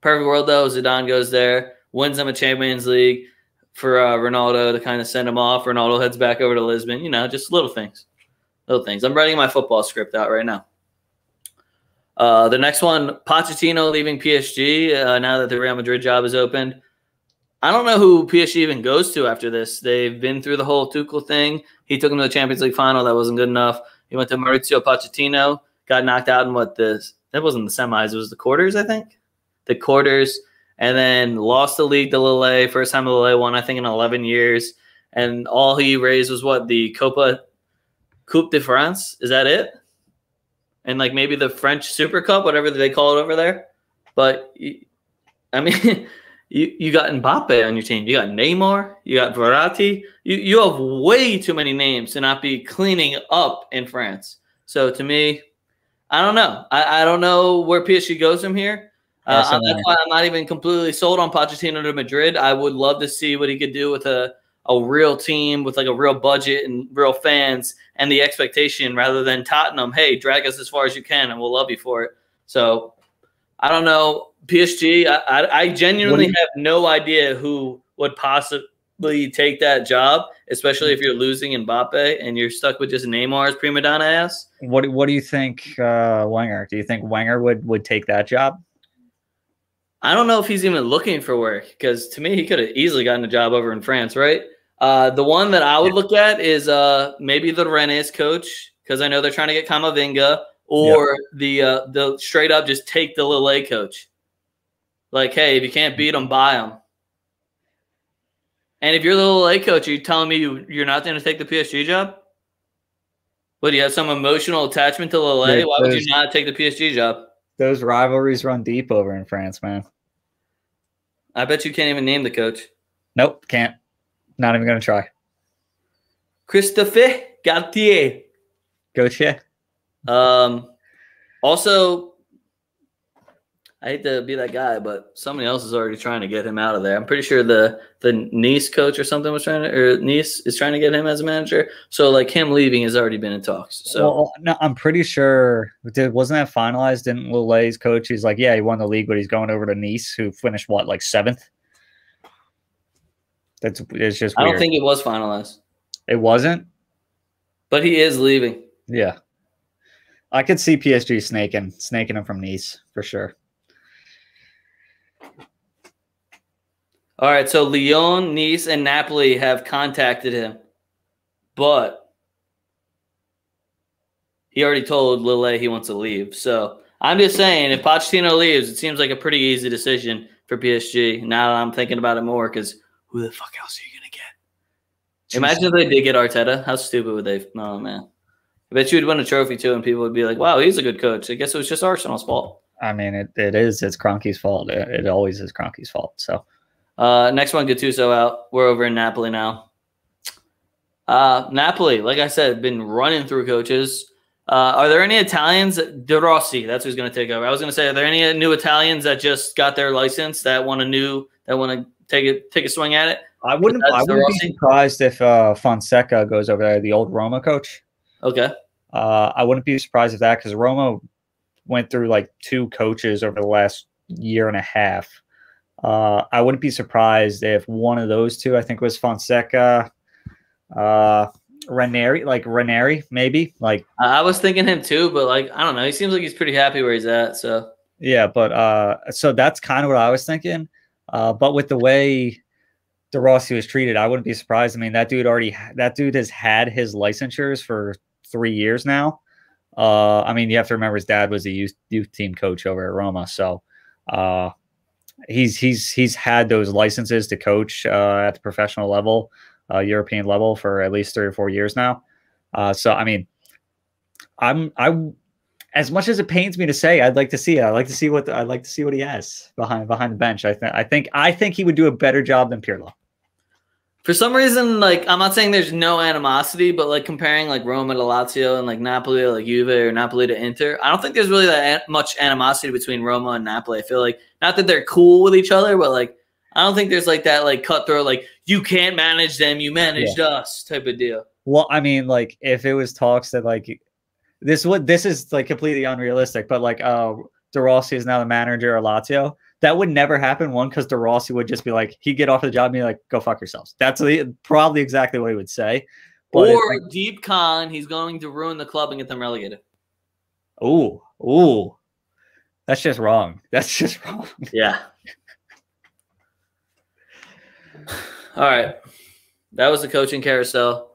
perfect world, though, Zidane goes there, wins them a Champions League for Ronaldo to kind of send him off. Ronaldo heads back over to Lisbon. Just little things. Little things. I'm writing my football script out right now. The next one, Pochettino leaving PSG now that the Real Madrid job is opened. I don't know who PSG even goes to after this. They've been through the whole Tuchel thing. He took him to the Champions League final. That wasn't good enough. He went to Maurizio Pochettino, got knocked out in that wasn't the semis. It was the quarters, I think. The quarters, and then lost the league to Lille. First time Lille won, I think, in 11 years. And all he raised was what? The Coupe de France? Is that it? And maybe the French Super Cup, whatever they call it over there. But, I mean, you got Mbappe on your team. You got Neymar. You got Verratti. You have way too many names to not be cleaning up in France. So, to me, I don't know. I don't know where PSG goes from here. That's why I'm not even completely sold on Pochettino to Madrid. I would love to see what he could do with a real team with like a real budget and real fans and the expectation rather than Tottenham. Hey, drag us as far as you can and we'll love you for it. So I don't know. PSG, I genuinely have no idea who would possibly take that job, especially if you're losing Mbappe and you're stuck with just Neymar's prima donna ass. What do you think, Wenger? Do you think Wenger would take that job? I don't know if he's even looking for work because to me, he could have easily gotten a job over in France, right? The one that I would look at is maybe the Rennes coach because I know they're trying to get Camavinga, or the straight up just take the Lille coach. Like, hey, if you can't beat them, buy them. And if you're the Lille coach, are you telling me you're not going to take the PSG job? What, do you have some emotional attachment to Lille? Why would you not take the PSG job? Those rivalries run deep over in France, man. I bet you can't even name the coach. Nope, can't. Not even going to try. Christophe Galtier. Gauthier. Also, I hate to be that guy, but somebody else is already trying to get him out of there. I'm pretty sure the Nice coach or something was trying to, or Nice is trying to get him as a manager. So like him leaving has already been in talks. So well, no, I'm pretty sure wasn't that finalized? Didn't Lille's coach? He's like, yeah, he won the league, but he's going over to Nice, who finished what, like 7th. It's just weird. I don't think it was finalized. It wasn't, but he is leaving. Yeah, I could see PSG snaking him from Nice for sure. All right, so Lyon, Nice, and Napoli have contacted him, but he already told Lille he wants to leave. So I'm just saying, if Pochettino leaves, it seems like a pretty easy decision for PSG. Now that I'm thinking about it more, because who the fuck else are you going to get? Imagine if they did get Arteta. How stupid would they? Oh, man. I bet you would win a trophy, too, and people would be like, wow, he's a good coach. I guess it was just Arsenal's fault. I mean, it is. It's Kroenke's fault. It always is Kroenke's fault, so. Next one, Gattuso out. We're over in Napoli now. Napoli, like I said, been running through coaches. Are there any Italians? De Rossi, that's who's going to take over. I was going to say, are there any new Italians that just got their license that want to take a swing at it? I wouldn't be surprised if Fonseca goes over there, the old Roma coach. Okay. I wouldn't be surprised if that, because Roma went through like 2 coaches over the last year and a half. I wouldn't be surprised if one of those 2, I think it was Fonseca, Ranieri, maybe. Like I was thinking him too, but like I don't know. He seems like he's pretty happy where he's at. So yeah, but so that's kind of what I was thinking. But with the way De Rossi was treated, I wouldn't be surprised. I mean, that dude has had his licensures for 3 years now. I mean, you have to remember his dad was a youth team coach over at Roma, so. He's had those licenses to coach at the professional level, European level, for at least 3 or 4 years now. So I mean, I'm as much as it pains me to say, I'd like to see what he has behind the bench. I think he would do a better job than Pirlo. For some reason, like I'm not saying there's no animosity, but like comparing like Roma to Lazio and like Napoli to like Juve or Napoli to Inter, I don't think there's really that much animosity between Roma and Napoli. I feel like not that they're cool with each other, but like I don't think there's like that like cutthroat like you can't manage them, you managed us type of deal. Well, I mean, like if it was talks that like this is like completely unrealistic, but like De Rossi is now the manager of Lazio. That would never happen. One, because De Rossi would just be like, he'd get off the job and be like, go fuck yourselves. That's probably exactly what he would say. But or like, deep con, he's going to ruin the club and get them relegated. Ooh. That's just wrong. Yeah. All right. That was the coaching carousel.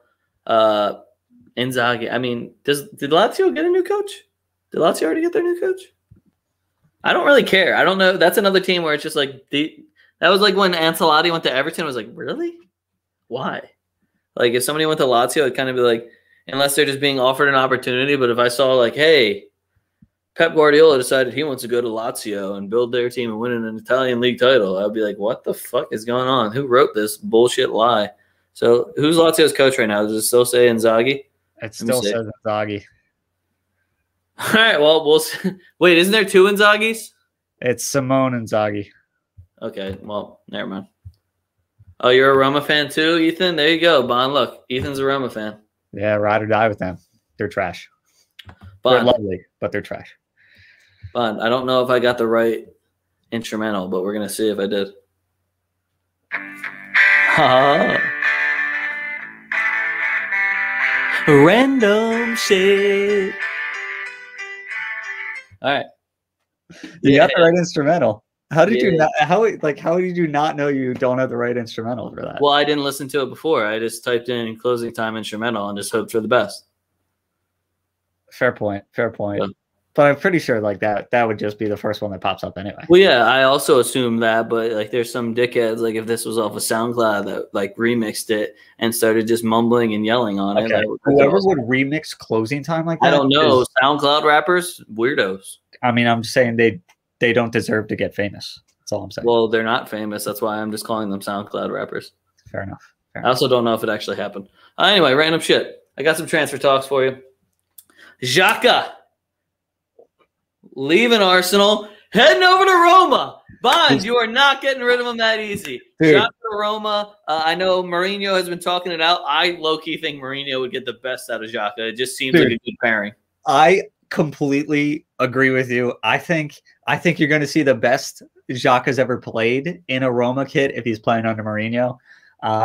Inzaghi. I mean, did Lazio get a new coach? Did Lazio already get their new coach? I don't really care. I don't know. That's another team where it's just like that was like when Ancelotti went to Everton. I was like, really? Why? Like if somebody went to Lazio, it'd kind of be like, unless they're just being offered an opportunity. But if I saw like, hey, Pep Guardiola decided he wants to go to Lazio and build their team and win an Italian league title, I'd be like, what the fuck is going on? Who wrote this bullshit lie? So who's Lazio's coach right now? Does it still say Inzaghi? It still says Inzaghi. All right, well, we'll see. Wait, isn't there 2 Inzaghis? It's Simone Inzaghi. Okay, well, never mind. Oh, you're a Roma fan too, Ethan? There you go, Bond. Look, Ethan's a Roma fan. Yeah, ride or die with them. They're trash. Bond, they're lovely, but they're trash. Bond, I don't know if I got the right instrumental, but we're going to see if I did. Random shit. All right. You got the right instrumental. How did you not? How did you not know you don't have the right instrumental for that? Well, I didn't listen to it before. I just typed in closing time instrumental and just hoped for the best. Fair point. Fair point. Yeah. But I'm pretty sure like that would just be the first one that pops up anyway. Well, yeah, I also assumed that, but like there's some dickheads, like if this was off of SoundCloud that like remixed it and started just mumbling and yelling on it. Whoever would remix closing time like that? I don't know. SoundCloud rappers, weirdos. I mean, I'm just saying they don't deserve to get famous. That's all I'm saying. Well, they're not famous. That's why I'm just calling them SoundCloud rappers. Fair enough. I also don't know if it actually happened. Anyway, random shit. I got some transfer talks for you. Xhaka leaving Arsenal, heading over to Roma. Bond, you are not getting rid of him that easy. Xhaka to Roma. I know Mourinho has been talking it out. I low-key think Mourinho would get the best out of Xhaka. It just seems like a good pairing. I completely agree with you. I think you're going to see the best Xhaka's ever played in a Roma kit if he's playing under Mourinho.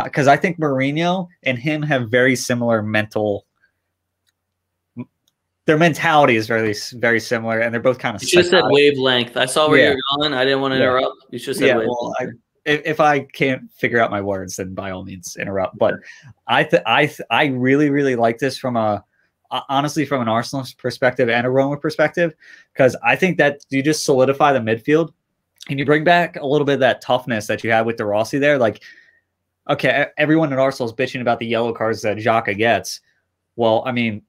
Because I think Mourinho and him have very similar their mentality is very, very similar, and they're both kind of. You just said wavelength. I saw where you're going. I didn't want to interrupt. You just said wavelength. Well, if I can't figure out my words, then by all means interrupt. But I really, really like this honestly from an Arsenal perspective and a Roma perspective, because I think that you just solidify the midfield and you bring back a little bit of that toughness that you had with De Rossi there. Like, okay, everyone at Arsenal is bitching about the yellow cards that Xhaka gets. Well, I mean,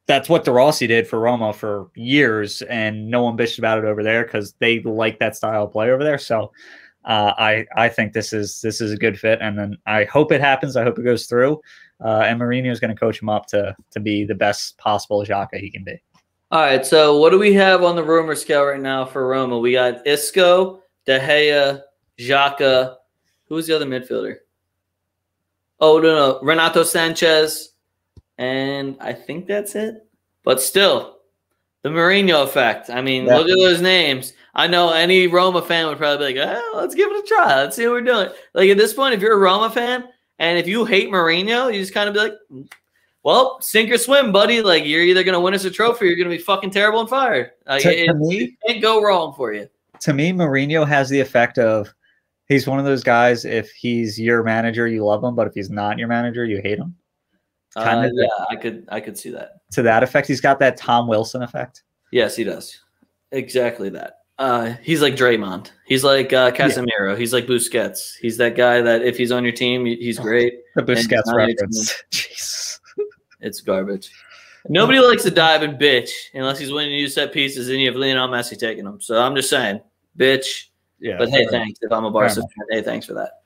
that's what De Rossi did for Roma for years, and no one bitched about it over there because they like that style of play over there. So I think this is a good fit, and then I hope it happens. I hope it goes through, and Mourinho is going to coach him up to be the best possible Xhaka he can be. All right, so what do we have on the rumor scale right now for Roma? We got Isco, De Gea, Xhaka. Who's the other midfielder? Oh, no, Renato Sanchez. And I think that's it. But still, the Mourinho effect. I mean, look at those names. I know any Roma fan would probably be like, let's give it a try. Let's see what we're doing. Like at this point, if you're a Roma fan and if you hate Mourinho, you just kind of be like, well, sink or swim, buddy. Like you're either going to win us a trophy or you're going to be fucking terrible and fired. It can't go wrong for you. To me, Mourinho has the effect of he's one of those guys, if he's your manager, you love him. But if he's not your manager, you hate him. Yeah, I could see that. To that effect, he's got that Tom Wilson effect. Yes, he does. Exactly that. He's like Draymond. He's like Casemiro. Yeah. He's like Busquets. He's that guy that if he's on your team, he's great. The Busquets reference. Jeez. It's garbage. Nobody likes to dive and bitch unless he's winning you set pieces and you have Lionel Messi taking them. So I'm just saying, bitch. Yeah. But hey, thanks. If I'm a Barca fan, hey, thanks for that.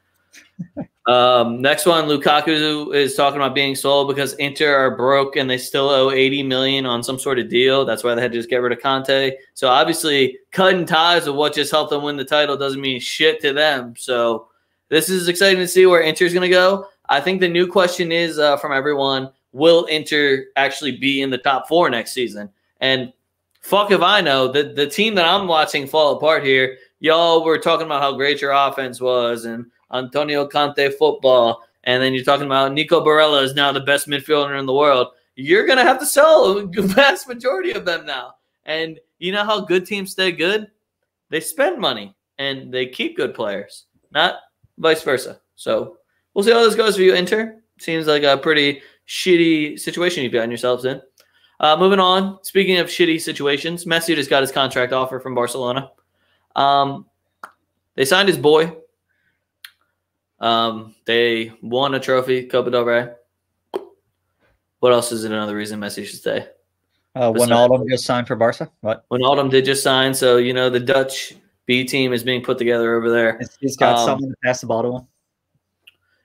Next one, Lukaku is talking about being sold because Inter are broke and they still owe 80 million on some sort of deal. That's why they had to just get rid of Conte. So obviously cutting ties with what just helped them win the title doesn't mean shit to them. So this is exciting to see where Inter is going to go. I think the new question is from everyone, will Inter actually be in the top 4 next season? And fuck if I know. The team that I'm watching fall apart here, y'all were talking about how great your offense was and Antonio Conte football, and then you're talking about Nico Barella is now the best midfielder in the world. You're going to have to sell the vast majority of them now. And you know how good teams stay good? They spend money, and they keep good players, not vice versa. So we'll see how this goes for you, Inter. Seems like a pretty shitty situation you've gotten yourselves in. Moving on, speaking of shitty situations, Messi just got his contract offer from Barcelona. They signed his boy. They won a trophy, Copa del Rey. What else is another reason Messi should stay? Wijnaldum just signed for Barca. What? Wijnaldum did just sign, so you know the Dutch B team is being put together over there. He's got someone to pass the ball to him.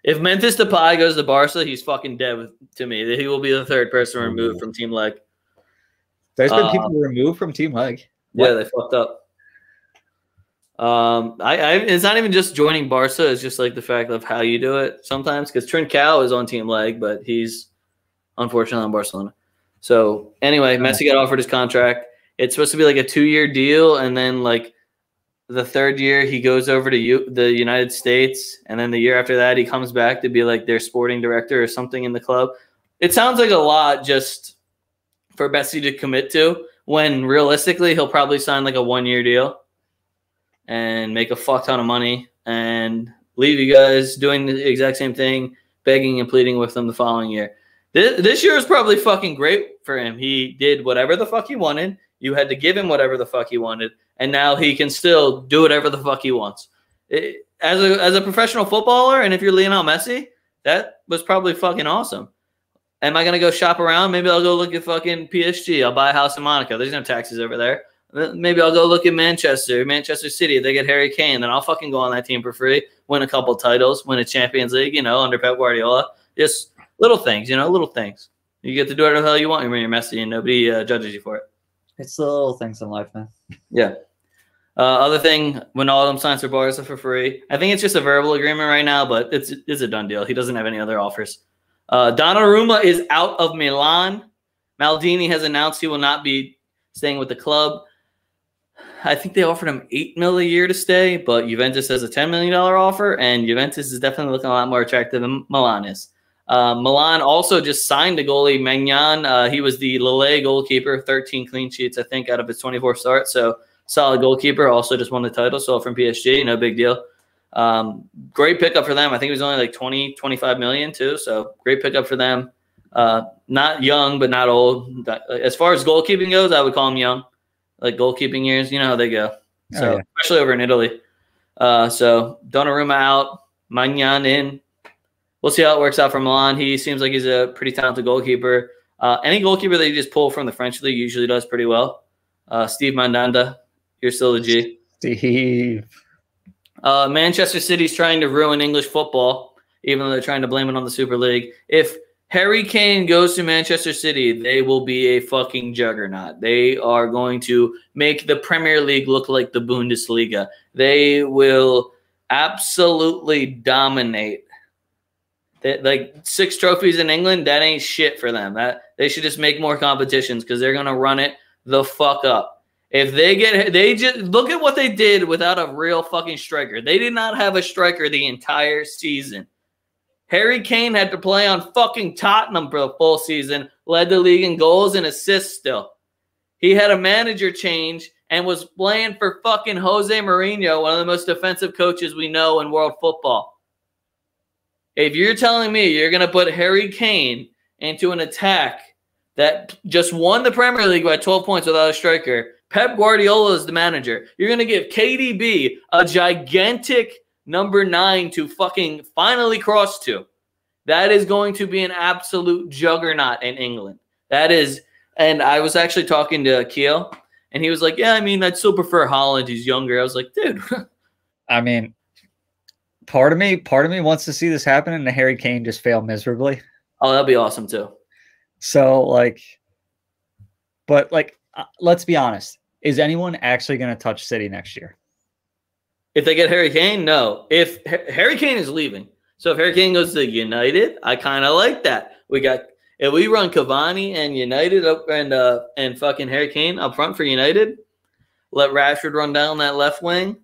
If Memphis Depay goes to Barca, he's fucking dead to me. He will be the third person removed from Team Leg. There's been people removed from Team Leg. Yeah, they fucked up. It's not even just joining Barca. It's just like the fact of how you do it sometimes. Because Trincao is on Team Leg, but he's unfortunately on Barcelona. So anyway, Messi got offered his contract. It's supposed to be like a 2-year deal, and then like the third year he goes over to the United States, and then the year after that he comes back to be like their sporting director or something in the club. It sounds like a lot just for Messi to commit to, when realistically he'll probably sign like a 1-year deal and make a fuck ton of money and leave you guys doing the exact same thing, begging and pleading with them the following year. This year is probably fucking great for him. He did whatever the fuck he wanted. You had to give him whatever the fuck he wanted, and now he can still do whatever the fuck he wants. As a professional footballer, and if you're Lionel Messi, that was probably fucking awesome. Am I going to go shop around? Maybe I'll go look at fucking PSG. I'll buy a house in Monaco. There's no taxes over there. Maybe I'll go look at Manchester City. If they get Harry Kane, then I'll fucking go on that team for free, win a couple titles, win a Champions League, under Pep Guardiola. Just little things, little things. You get to do whatever the hell you want when you're Messi, and nobody judges you for it. It's the little things in life, man. Yeah. Other thing, Wijnaldum signs for Barca for free. I think it's just a verbal agreement right now, but it's a done deal. He doesn't have any other offers. Donnarumma is out of Milan. Maldini has announced he will not be staying with the club. I think they offered him $8 million a year to stay, but Juventus has a $10 million offer, and Juventus is definitely looking a lot more attractive than Milan is. Milan also just signed a goalie, Magnan. He was the Lille goalkeeper, 13 clean sheets, I think, out of his 24 starts. So solid goalkeeper, also just won the title. So from PSG, no big deal. Great pickup for them. I think he was only like 20, 25 million too. So great pickup for them. Not young, but not old. As far as goalkeeping goes, I would call him young. Like goalkeeping years, you know how they go. So especially over in Italy. So Donnarumma out, Magnan in. We'll see how it works out for Milan. He seems like he's a pretty talented goalkeeper. Any goalkeeper that you just pull from the French league usually does pretty well. Steve Mandanda, you're still a G. Steve. Manchester City's trying to ruin English football, even though they're trying to blame it on the Super League. If Harry Kane goes to Manchester City, they will be a fucking juggernaut. They are going to make the Premier League look like the Bundesliga. They will absolutely dominate. Like 6 trophies in England, that ain't shit for them. They should just make more competitions because they're gonna run it the fuck up. If they just look at what they did without a real fucking striker. They did not have a striker the entire season. Harry Kane had to play on fucking Tottenham for the full season, led the league in goals and assists still. He had a manager change and was playing for fucking Jose Mourinho, one of the most defensive coaches we know in world football. If you're telling me you're going to put Harry Kane into an attack that just won the Premier League by 12 points without a striker, Pep Guardiola is the manager. You're going to give KDB a gigantic number 9 to fucking finally cross to. That is going to be an absolute juggernaut in England. That is, and I was actually talking to Keel, and he was like, yeah, I mean, I'd still prefer Haaland. He's younger. I was like, dude. I mean, part of me wants to see this happen and the Harry Kane just fail miserably. Oh, that'd be awesome too. So let's be honest. Is anyone actually going to touch City next year? If they get Harry Kane, no. If Harry Kane is leaving, so if Harry Kane goes to United, I kind of like that. If we run Cavani and United up and fucking Harry Kane up front for United, let Rashford run down that left wing.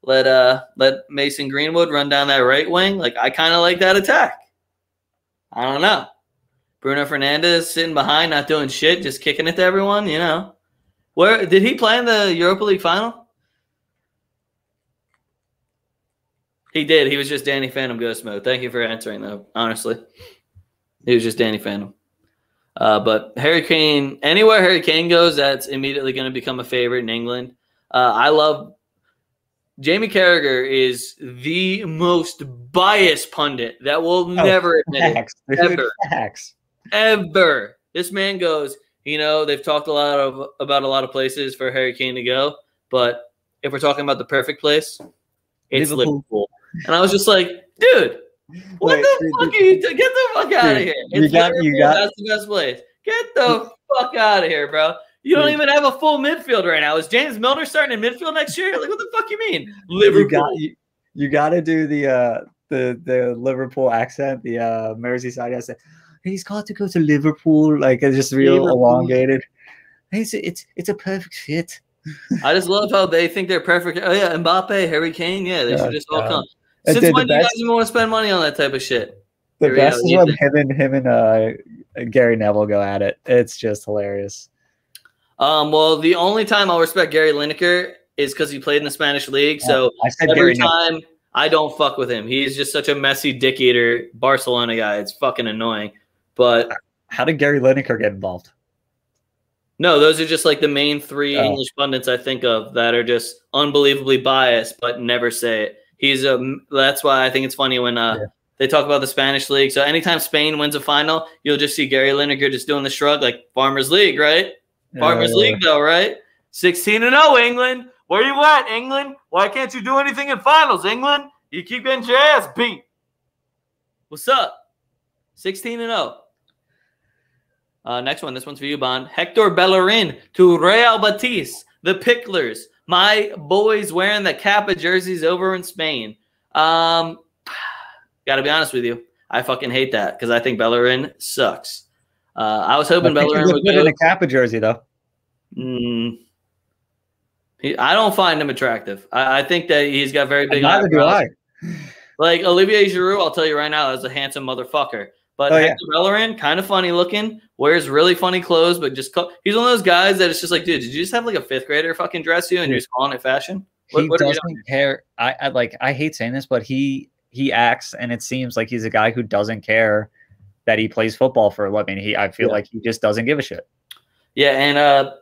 Let Mason Greenwood run down that right wing. Like, I kind of like that attack. I don't know. Bruno Fernandes sitting behind, not doing shit, just kicking it to everyone, you know. Where did he play in the Europa League final? He did. He was just Danny Phantom Ghost mode. Thank you for answering, though, honestly. He was just Danny Phantom. But Harry Kane, anywhere Harry Kane goes, that's immediately going to become a favorite in England. I love Jamie Carragher is the most biased pundit that will never admit it. Ever. This man goes, they've talked about a lot of places for Harry Kane to go, but if we're talking about the perfect place, it's Liverpool. And I was just like, dude, what the fuck are you get the fuck out of here. It's Liverpool, that's the best place. Get the fuck out of here, bro. You don't even have a full midfield right now. Is James Milner starting in midfield next year? Like, what the fuck you mean? Liverpool. You got to do the Liverpool accent, the Merseyside accent. He's got to go to Liverpool. Like, it's just real elongated. It's a perfect fit. I just love how they think they're perfect. Oh yeah, Mbappe, Harry Kane. Yeah, they should just all come. Since when do you guys even want to spend money on that type of shit? The best is when him and Gary Neville go at it. It's just hilarious. Well, the only time I'll respect Gary Lineker is because he played in the Spanish league. So every time I don't fuck with him. He's just such a messy dick eater Barcelona guy. It's fucking annoying. But how did Gary Lineker get involved? No, those are just like the main three English pundits I think of that are just unbelievably biased but never say it. That's why I think it's funny when they talk about the Spanish league. So anytime Spain wins a final, you'll just see Gary Lineker just doing the shrug like Farmers League, right? Farmers League though, right? 16-0 England. Where you at, England? Why can't you do anything in finals, England? You keep getting your ass beat. What's up? 16-0. Next one. This one's for you, Bond. Hector Bellerin to Real Betis. The Picklers. My boys wearing the Kappa jerseys over in Spain. Gotta be honest with you. I fucking hate that because I think Bellerin sucks. I was hoping Bellerin would go in a Kappa jersey, though. I don't find him attractive. I think that he's got very big eyebrows. Neither do I. Like Olivier Giroud, I'll tell you right now, is a handsome motherfucker. But Hector Bellerin, kind of funny looking, wears really funny clothes, but just he's one of those guys that it's just like, dude, did you just have like a fifth grader fucking dress you and you're just calling it fashion? He doesn't care. I hate saying this, but he acts, and it seems like he's a guy who doesn't care that he plays football for a living. I feel like he just doesn't give a shit. Yeah, and I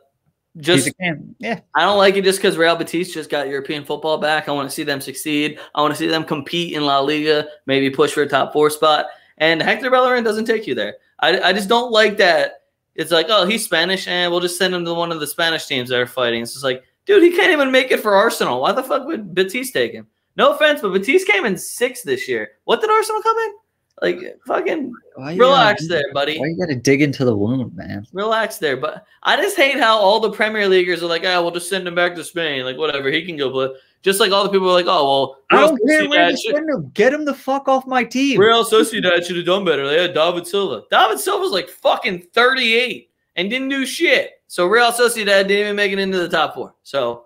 don't like it just because Real Betis just got European football back. I want to see them succeed. I want to see them compete in La Liga, maybe push for a top 4 spot. And Hector Bellerin doesn't take you there. I just don't like that. It's like, oh, he's Spanish, and we'll just send him to one of the Spanish teams that are fighting. It's just like, dude, he can't even make it for Arsenal. Why the fuck would Betis take him? No offense, but Betis came in 6th this year. What did Arsenal come in? Like, fucking relax there, buddy. Why you got to dig into the wound, man? Relax there. But I just hate how all the Premier Leaguers are like, we'll just send him back to Spain. Like, whatever, he can go play. Just like all the people are like, oh, well. I don't care where to send him. Get him the fuck off my team. Real Sociedad should have done better. They had David Silva. David Silva's like fucking 38 and didn't do shit. So Real Sociedad didn't even make it into the top 4. So,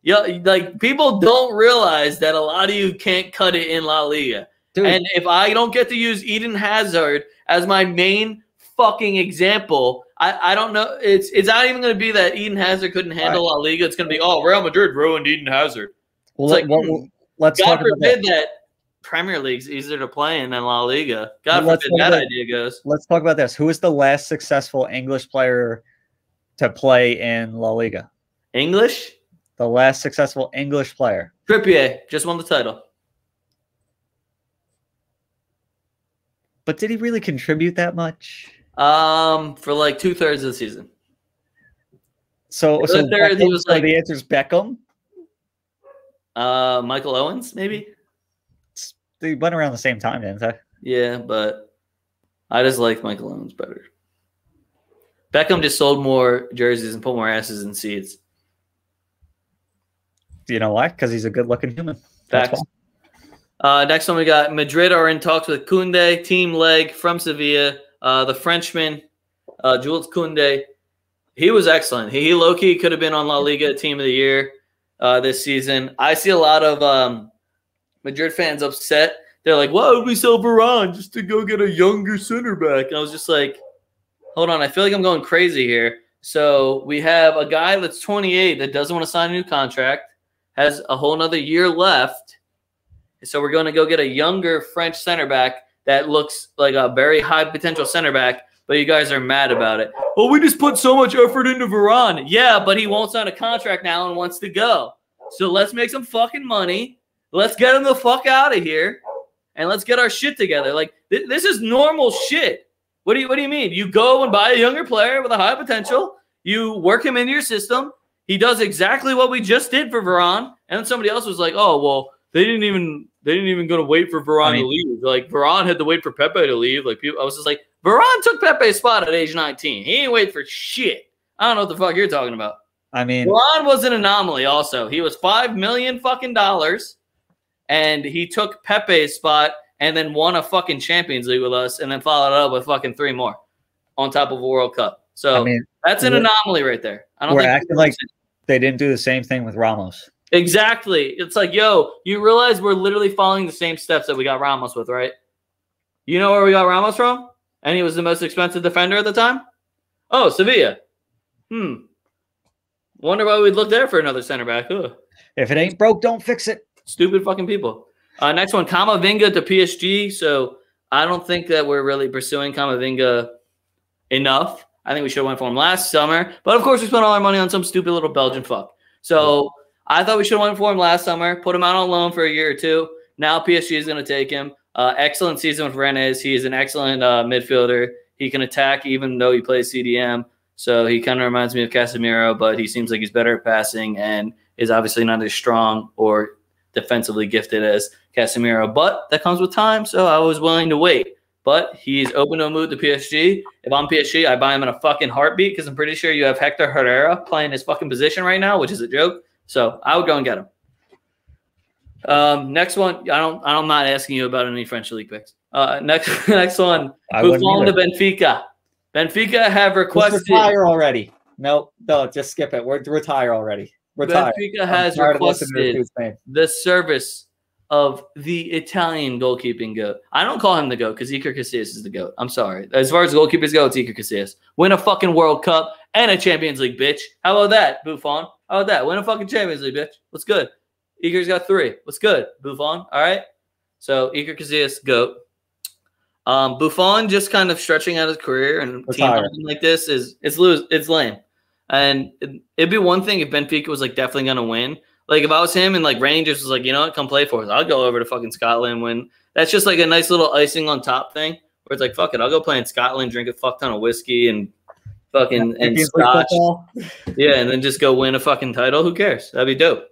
yeah, like people don't realize that a lot of you can't cut it in La Liga. Dude. And if I don't get to use Eden Hazard as my main fucking example, I don't know. It's not even going to be that Eden Hazard couldn't handle La Liga. It's going to be, Real Madrid ruined Eden Hazard. Well, let's talk about that. Premier League's easier to play in than La Liga. God forbid that idea goes. Let's talk about this. Who is the last successful English player to play in La Liga? English? The last successful English player. Trippier just won the title. But did he really contribute that much? For like 2/3 of the season. So the answer is Beckham. Michael Owens, maybe. They went around the same time, didn't they? Yeah, but I just liked Michael Owens better. Beckham just sold more jerseys and put more asses in seats. Do you know why? Because he's a good-looking human. Facts. Next one, we got Madrid are in talks with Koundé, team leg from Sevilla. The Frenchman, Jules Koundé, he was excellent. He low-key could have been on La Liga Team of the Year this season. I see a lot of Madrid fans upset. They're like, why would we sell Varane just to go get a younger center back? And I was just like, hold on, I feel like I'm going crazy here. So we have a guy that's 28 that doesn't want to sign a new contract, has a whole nother year left. So we're going to go get a younger French center back that looks like a very high potential center back, but you guys are mad about it. Well, we just put so much effort into Varane. Yeah, but he won't sign a contract now and wants to go. So let's make some fucking money. Let's get him the fuck out of here, and let's get our shit together. Like, this is normal shit. What do you mean? You go and buy a younger player with a high potential. You work him into your system. He does exactly what we just did for Varane, and then somebody else was like, oh, well, they didn't even going to wait for Varane to leave. Like, Varane had to wait for Pepe to leave. Like, I was just like, Varane took Pepe's spot at age 19. He ain't wait for shit. I don't know what the fuck you're talking about. I mean, Ron was an anomaly also. He was $5 million fucking dollars, and he took Pepe's spot and then won a fucking Champions League with us and then followed it up with fucking 3 more on top of a World Cup. So, I mean, that's an anomaly right there. I don't think acting like they didn't do the same thing with Ramos. Exactly. It's like, yo, you realize we're literally following the same steps that we got Ramos with, right? You know where we got Ramos from? And he was the most expensive defender at the time? Oh, Sevilla. Wonder why we'd look there for another center back. Ugh. If it ain't broke, don't fix it. Stupid fucking people. Next one, Camavinga to PSG. So I don't think that we're really pursuing Camavinga enough. I think we should have went for him last summer. But, of course, we spent all our money on some stupid little Belgian fuck. So I thought we should have went for him last summer, put him out on loan for a year or two. Now PSG is going to take him. Excellent season with Rennes. He is an excellent midfielder. He can attack even though he plays CDM. So he kind of reminds me of Casemiro, but he seems like he's better at passing and is obviously not as strong or defensively gifted as Casemiro. But that comes with time, so I was willing to wait. But he's open to a move to PSG. If I'm PSG, I buy him in a fucking heartbeat because I'm pretty sure you have Hector Herrera playing his fucking position right now, which is a joke. So I would go and get him. Next one, I'm not asking you about any French league picks. Next one, Buffon to Benfica. Benfica have requested. Just retire already. No, just skip it. We're retire already. Retire. Benfica has requested the service of the Italian goalkeeping GOAT. I don't call him the GOAT because Iker Casillas is the GOAT. I'm sorry. As far as goalkeepers go, it's Iker Casillas. Win a fucking World Cup and a Champions League, bitch. How about that, Buffon? How about that? Win a fucking Champions League, bitch. What's good? Iker's got 3. What's good, Buffon? All right. So Iker Casillas, GOAT. Buffon just kind of stretching out his career and team like this it's lame. And it'd be one thing if Benfica was like definitely gonna win. Like if I was him and like Rangers was like, you know what, come play for us. I'll go over to fucking Scotland when that's just like a nice little icing on top thing where it's like, fuck it, I'll go play in Scotland, drink a fuck ton of whiskey and fucking and scotch. Yeah, and then just go win a fucking title. Who cares? That'd be dope.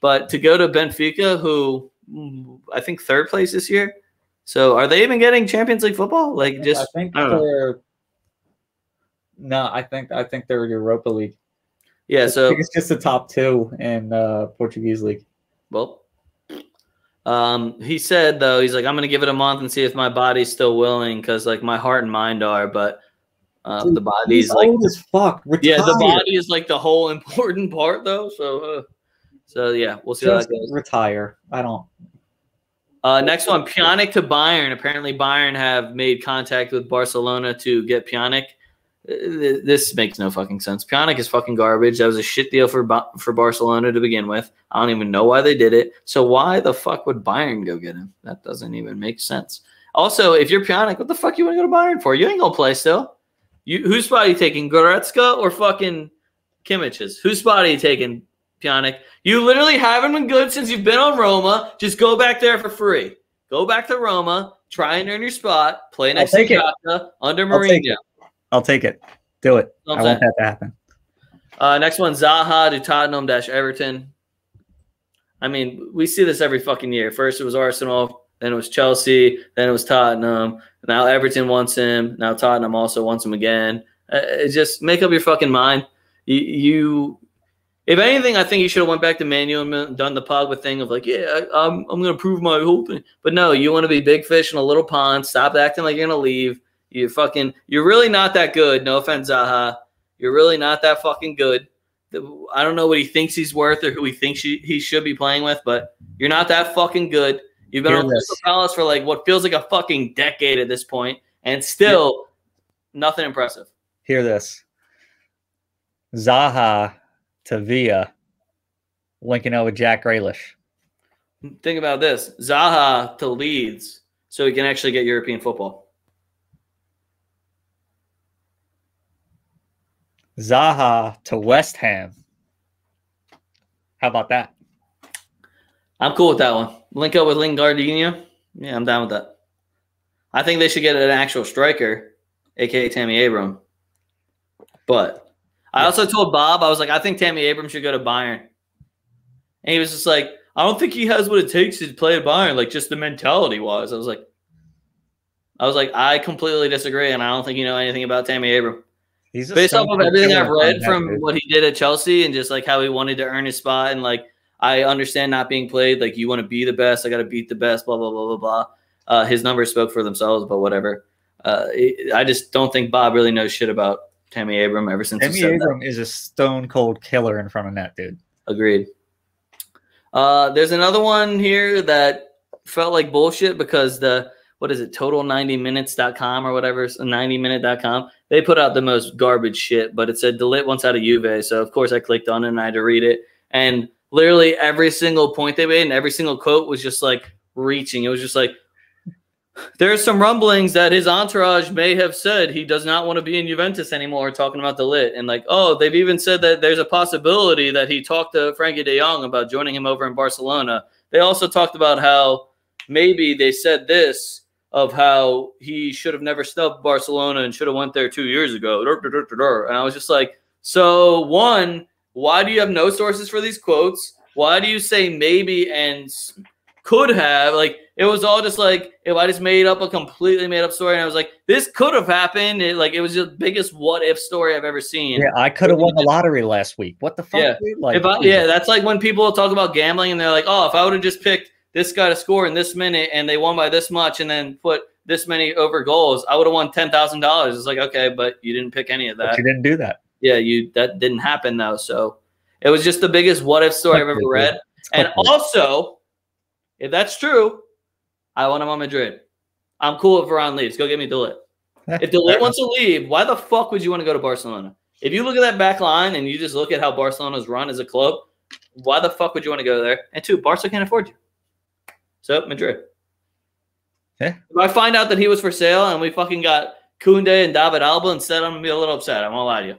But to go to Benfica, who I think 3rd place this year. So are they even getting Champions League football? Like just I think they're no, I think they're Europa League. Yeah, so I think it's just the top 2 in Portuguese league. Well, he said though, he's like, I'm gonna give it a month and see if my body's still willing because like my heart and mind are, but the body's like old as fuck. Retire. Yeah, the body is like the whole important part though. So yeah, we'll see how that goes. Retire. I don't. Next one, Pjanic to Bayern. Apparently, Bayern have made contact with Barcelona to get Pjanic. This makes no fucking sense. Pjanic is fucking garbage. That was a shit deal for Barcelona to begin with. I don't even know why they did it. So why the fuck would Bayern go get him? That doesn't even make sense. Also, if you're Pjanic, what the fuck you want to go to Bayern for? You ain't gonna play still. Whose spot are you taking, Goretzka or fucking Kimmich's? Whose spot are you taking, Pjanic? You literally haven't been good since you've been on Roma. Just go back there for free. Go back to Roma. Try and earn your spot. Play next to Kaka under Mourinho. I'll take it. Do it. I want that to happen. Next one, Zaha to Tottenham - Everton. I mean, we see this every fucking year. First it was Arsenal, then it was Chelsea, then it was Tottenham. Now Everton wants him. Now Tottenham also wants him again. Just make up your fucking mind. If anything, I think you should have went back to Man U and done the Pogba thing of like, yeah, I'm going to prove my whole thing. But no, you want to be big fish in a little pond. Stop acting like you're going to leave. You're really not that good. No offense, Zaha. You're really not that fucking good. I don't know what he thinks he's worth or who he thinks he should be playing with, but you're not that fucking good. You've been on Crystal Palace for like what feels like a fucking decade at this point, and still nothing impressive. Hear this. Zaha to Villa, linking up with Jack Grealish. Think about this. Zaha to Leeds so he can actually get European football. Zaha to West Ham. How about that? I'm cool with that one. Link up with Lingardinho. Yeah, I'm down with that. I think they should get an actual striker, a.k.a. Tammy Abraham. But I also told Bob, I was like, I think Tammy Abraham should go to Bayern. And he was just like, I don't think he has what it takes to play at Bayern, like just the mentality-wise. I was like, I completely disagree, and I don't think you know anything about Tammy Abraham. He's a based off of everything I've read net, from dude. what he did at Chelsea and just like how he wanted to earn his spot. And like, I understand not being played. Like, you want to be the best. I got to beat the best, blah, blah, blah, blah, blah. His numbers spoke for themselves, but whatever. I just don't think Bob really knows shit about Tammy Abraham ever since Tammy Abraham is a stone cold killer in front of net, dude. Agreed. There's another one here that felt like bullshit because what is it, total90minutes.com or whatever, 90minute.com. They put out the most garbage shit, but it said De Ligt wants out of Juve. So, of course, I clicked on it and I had to read it. And literally every single point they made and every single quote was just like reaching. It was just like, there's some rumblings that his entourage may have said he does not want to be in Juventus anymore, talking about De Ligt. And like, oh, they've even said that there's a possibility that he talked to Frankie de Jong about joining him over in Barcelona. They also talked about how maybe they said this of how he should have never snubbed Barcelona and should have went there 2 years ago. And I was just like, so one, why do you have no sources for these quotes? Why do you say maybe and could have? Like, it was all just like, if I just made up a completely made up story and I was like, this could have happened. It was the biggest what if story I've ever seen. Yeah, I could have won the lottery last week. What the fuck? Yeah, dude? Like, that's like when people talk about gambling and they're like, oh, if I would have just picked this guy to score in this minute and they won by this much and then put this many over goals, I would have won $10,000. It's like, okay, but you didn't pick any of that. But you didn't do that. Yeah, that didn't happen though. So it was just the biggest what if story I've ever read. And also, if that's true, I want him on Madrid. I'm cool if Varane leaves. Go get me De Ligt. If De Ligt wants to leave, why the fuck would you want to go to Barcelona? If you look at that back line and you just look at how Barcelona's run as a club, why the fuck would you want to go there? And two, Barca can't afford you. So, Madrid. Yeah. If I find out that he was for sale and we fucking got Koundé and David Alba instead, I'm going to be a little upset. I won't lie to you.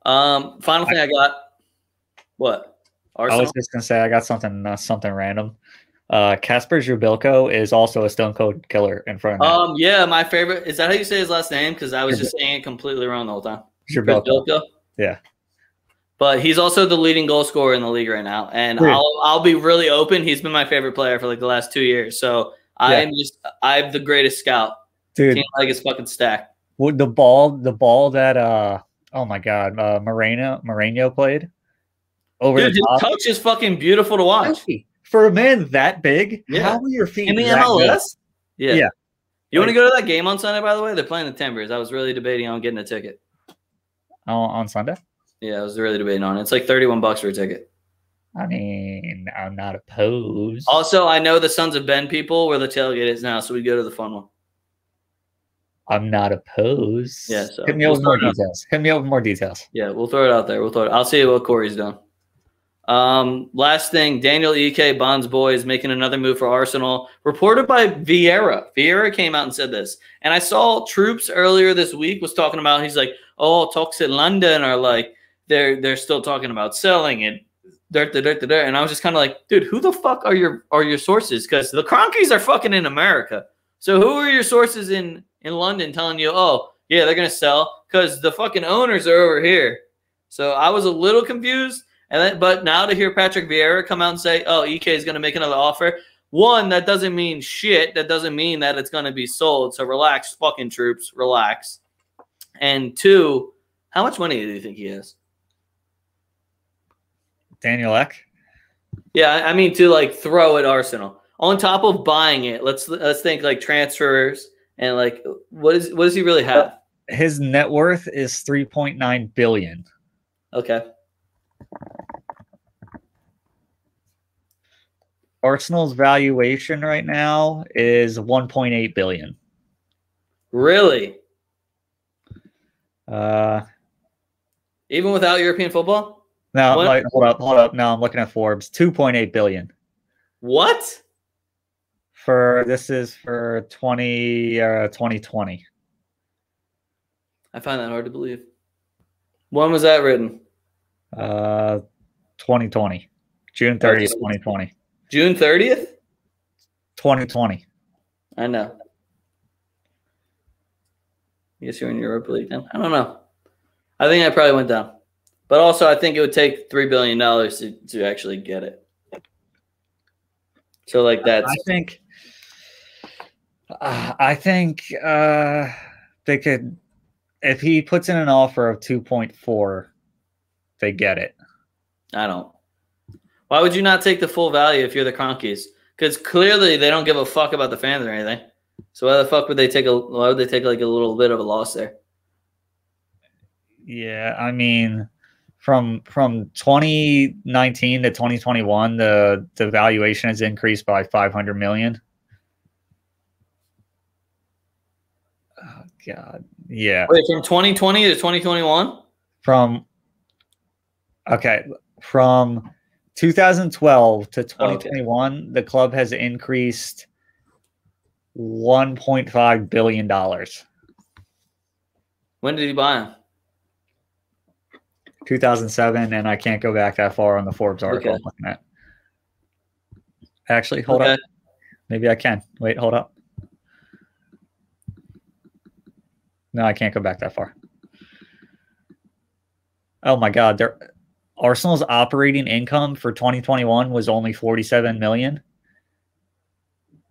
Final thing I got. What? Arsenal? I was just gonna say I got something random. Kasper Żubilko is also a stone cold killer in front of me. Yeah, my favorite. Is that how you say his last name? Because I was just saying it completely wrong the whole time. Żubilko. Yeah. But he's also the leading goal scorer in the league right now, and I'll be really open. He's been my favorite player for like the last 2 years. So I'm the greatest scout. Dude, like his fucking stack. Would the ball that oh my god, Moreno played over Dude, the top. His touch is fucking beautiful to watch. For a man that big, how are your feet in the MLS? Yeah. You want to go to that game on Sunday, by the way? They're playing the Timbers. I was really debating on getting a ticket. On Sunday? Yeah, I was really debating on it. It's like $31 for a ticket. I mean, I'm not opposed. Also, I know the Sons of Ben people where the tailgate is now, so we go to the fun one. I'm not opposed. Yeah, so hit me up with more details. Hit me up with more details. Yeah, we'll throw it out there. I'll see what Corey's doing. Last thing, Daniel Ike, Bond's boy, is making another move for Arsenal. Reported by Vieira. Vieira came out and said this. And I saw Troops earlier this week was talking about, he's like, oh, talks in London are like, they're still talking about selling it. And I was just kind of like, dude, who the fuck are your sources? Because the Cronkies are fucking in America. So who are your sources in London telling you, oh, yeah, they're going to sell? Because the fucking owners are over here. So I was a little confused. But now to hear Patrick Vieira come out and say, oh, EK is going to make another offer. One, that doesn't mean shit. That doesn't mean that it's going to be sold. So relax, fucking Troops. Relax. And two, how much money do you think he has? Daniel Ek? Yeah, I mean to like throw at Arsenal. On top of buying it, let's think like transfers and like what does he really have? His net worth is $3.9 billion. Okay. Arsenal's valuation right now is $1.8 billion. Really? Even without European football? No, hold up. No, I'm looking at Forbes. $2.8 billion. What? This is for 2020. I find that hard to believe. When was that written? 2020. June 30th, 2020. June 30th? 2020. I know. I guess you're in Europa League then. I don't know. I think I probably went down. But also, I think it would take $3 billion to actually get it. So, like, that's... I think they could, if he puts in an offer of 2.4, they get it. I don't. Why would you not take the full value if you're the Cronkies? Because clearly they don't give a fuck about the fans or anything. So why the fuck would they take why would they take like a little bit of a loss there? Yeah, I mean, from 2019 to 2021, the valuation has increased by 500 million. Oh God, yeah. Wait, from 2020 to 2021? From 2012 to 2021, the club has increased $1.5 billion. When did he buy him? 2007, and I can't go back that far on the Forbes article I'm looking at. Actually, hold up. Maybe I can. Wait, hold up. No, I can't go back that far. Oh my God. Arsenal's operating income for 2021 was only 47 million.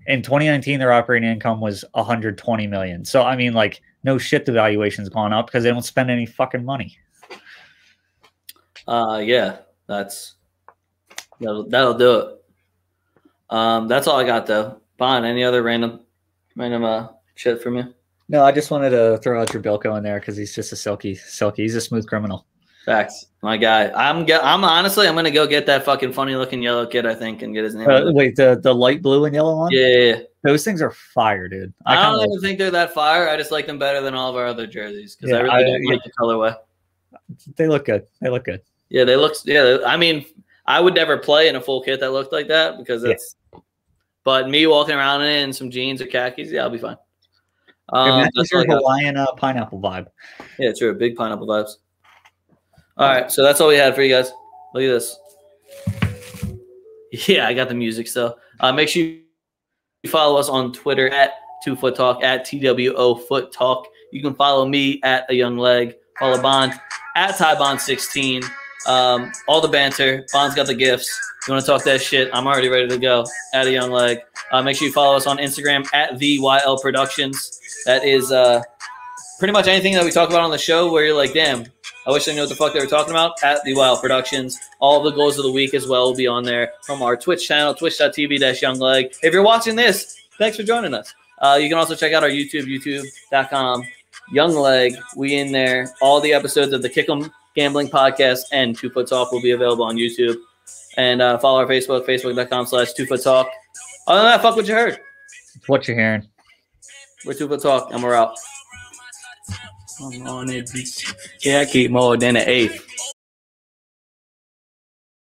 In 2019, their operating income was 120 million. So, I mean, like, no shit, the valuation's gone up because they don't spend any fucking money. Yeah, that'll do it. That's all I got though. Bond, any other random shit from you? No, I just wanted to throw out your Bilko in there because he's just a silky. He's a smooth criminal. Facts, my guy. I'm honestly, I'm gonna go get that fucking funny looking yellow kid, I think, and get his name. Wait, the light blue and yellow one? Yeah. Those things are fire, dude. I don't even think they're that fire. I just like them better than all of our other jerseys because I really don't like the colorway. They look good. Yeah, they look. Yeah, I mean, I would never play in a full kit that looked like that because it's. Yeah. But me walking around in it in some jeans or khakis, yeah, I'll be fine. That's your Hawaiian pineapple vibe. Yeah, true. Big pineapple vibes. All right, so that's all we had for you guys. Look at this. Yeah, I got the music still. Make sure you follow us on Twitter at TwoFootTalk, at TWOFootTalk. You can follow me at A Young Leg. Follow Bond at TyBond16. All the banter. Bond's got the gifts. You want to talk that shit? I'm already ready to go. At A Young Leg. Make sure you follow us on Instagram at VYL Productions. That is pretty much anything that we talk about on the show where you're like, damn, I wish I knew what the fuck they were talking about. At VYL Productions. All of the goals of the week as well will be on there from our Twitch channel, twitch.tv/YoungLeg. If you're watching this, thanks for joining us. You can also check out our YouTube, youtube.com. Young Leg, we in there. All the episodes of the Kick'em Gambling Podcast and 2FootTalk will be available on YouTube. And follow our Facebook, facebook.com/2FootTalk. Other than that, fuck what you heard. It's what you're hearing. We're 2FootTalk, and we're out. I'm on it. Yeah, I keep more than an eighth.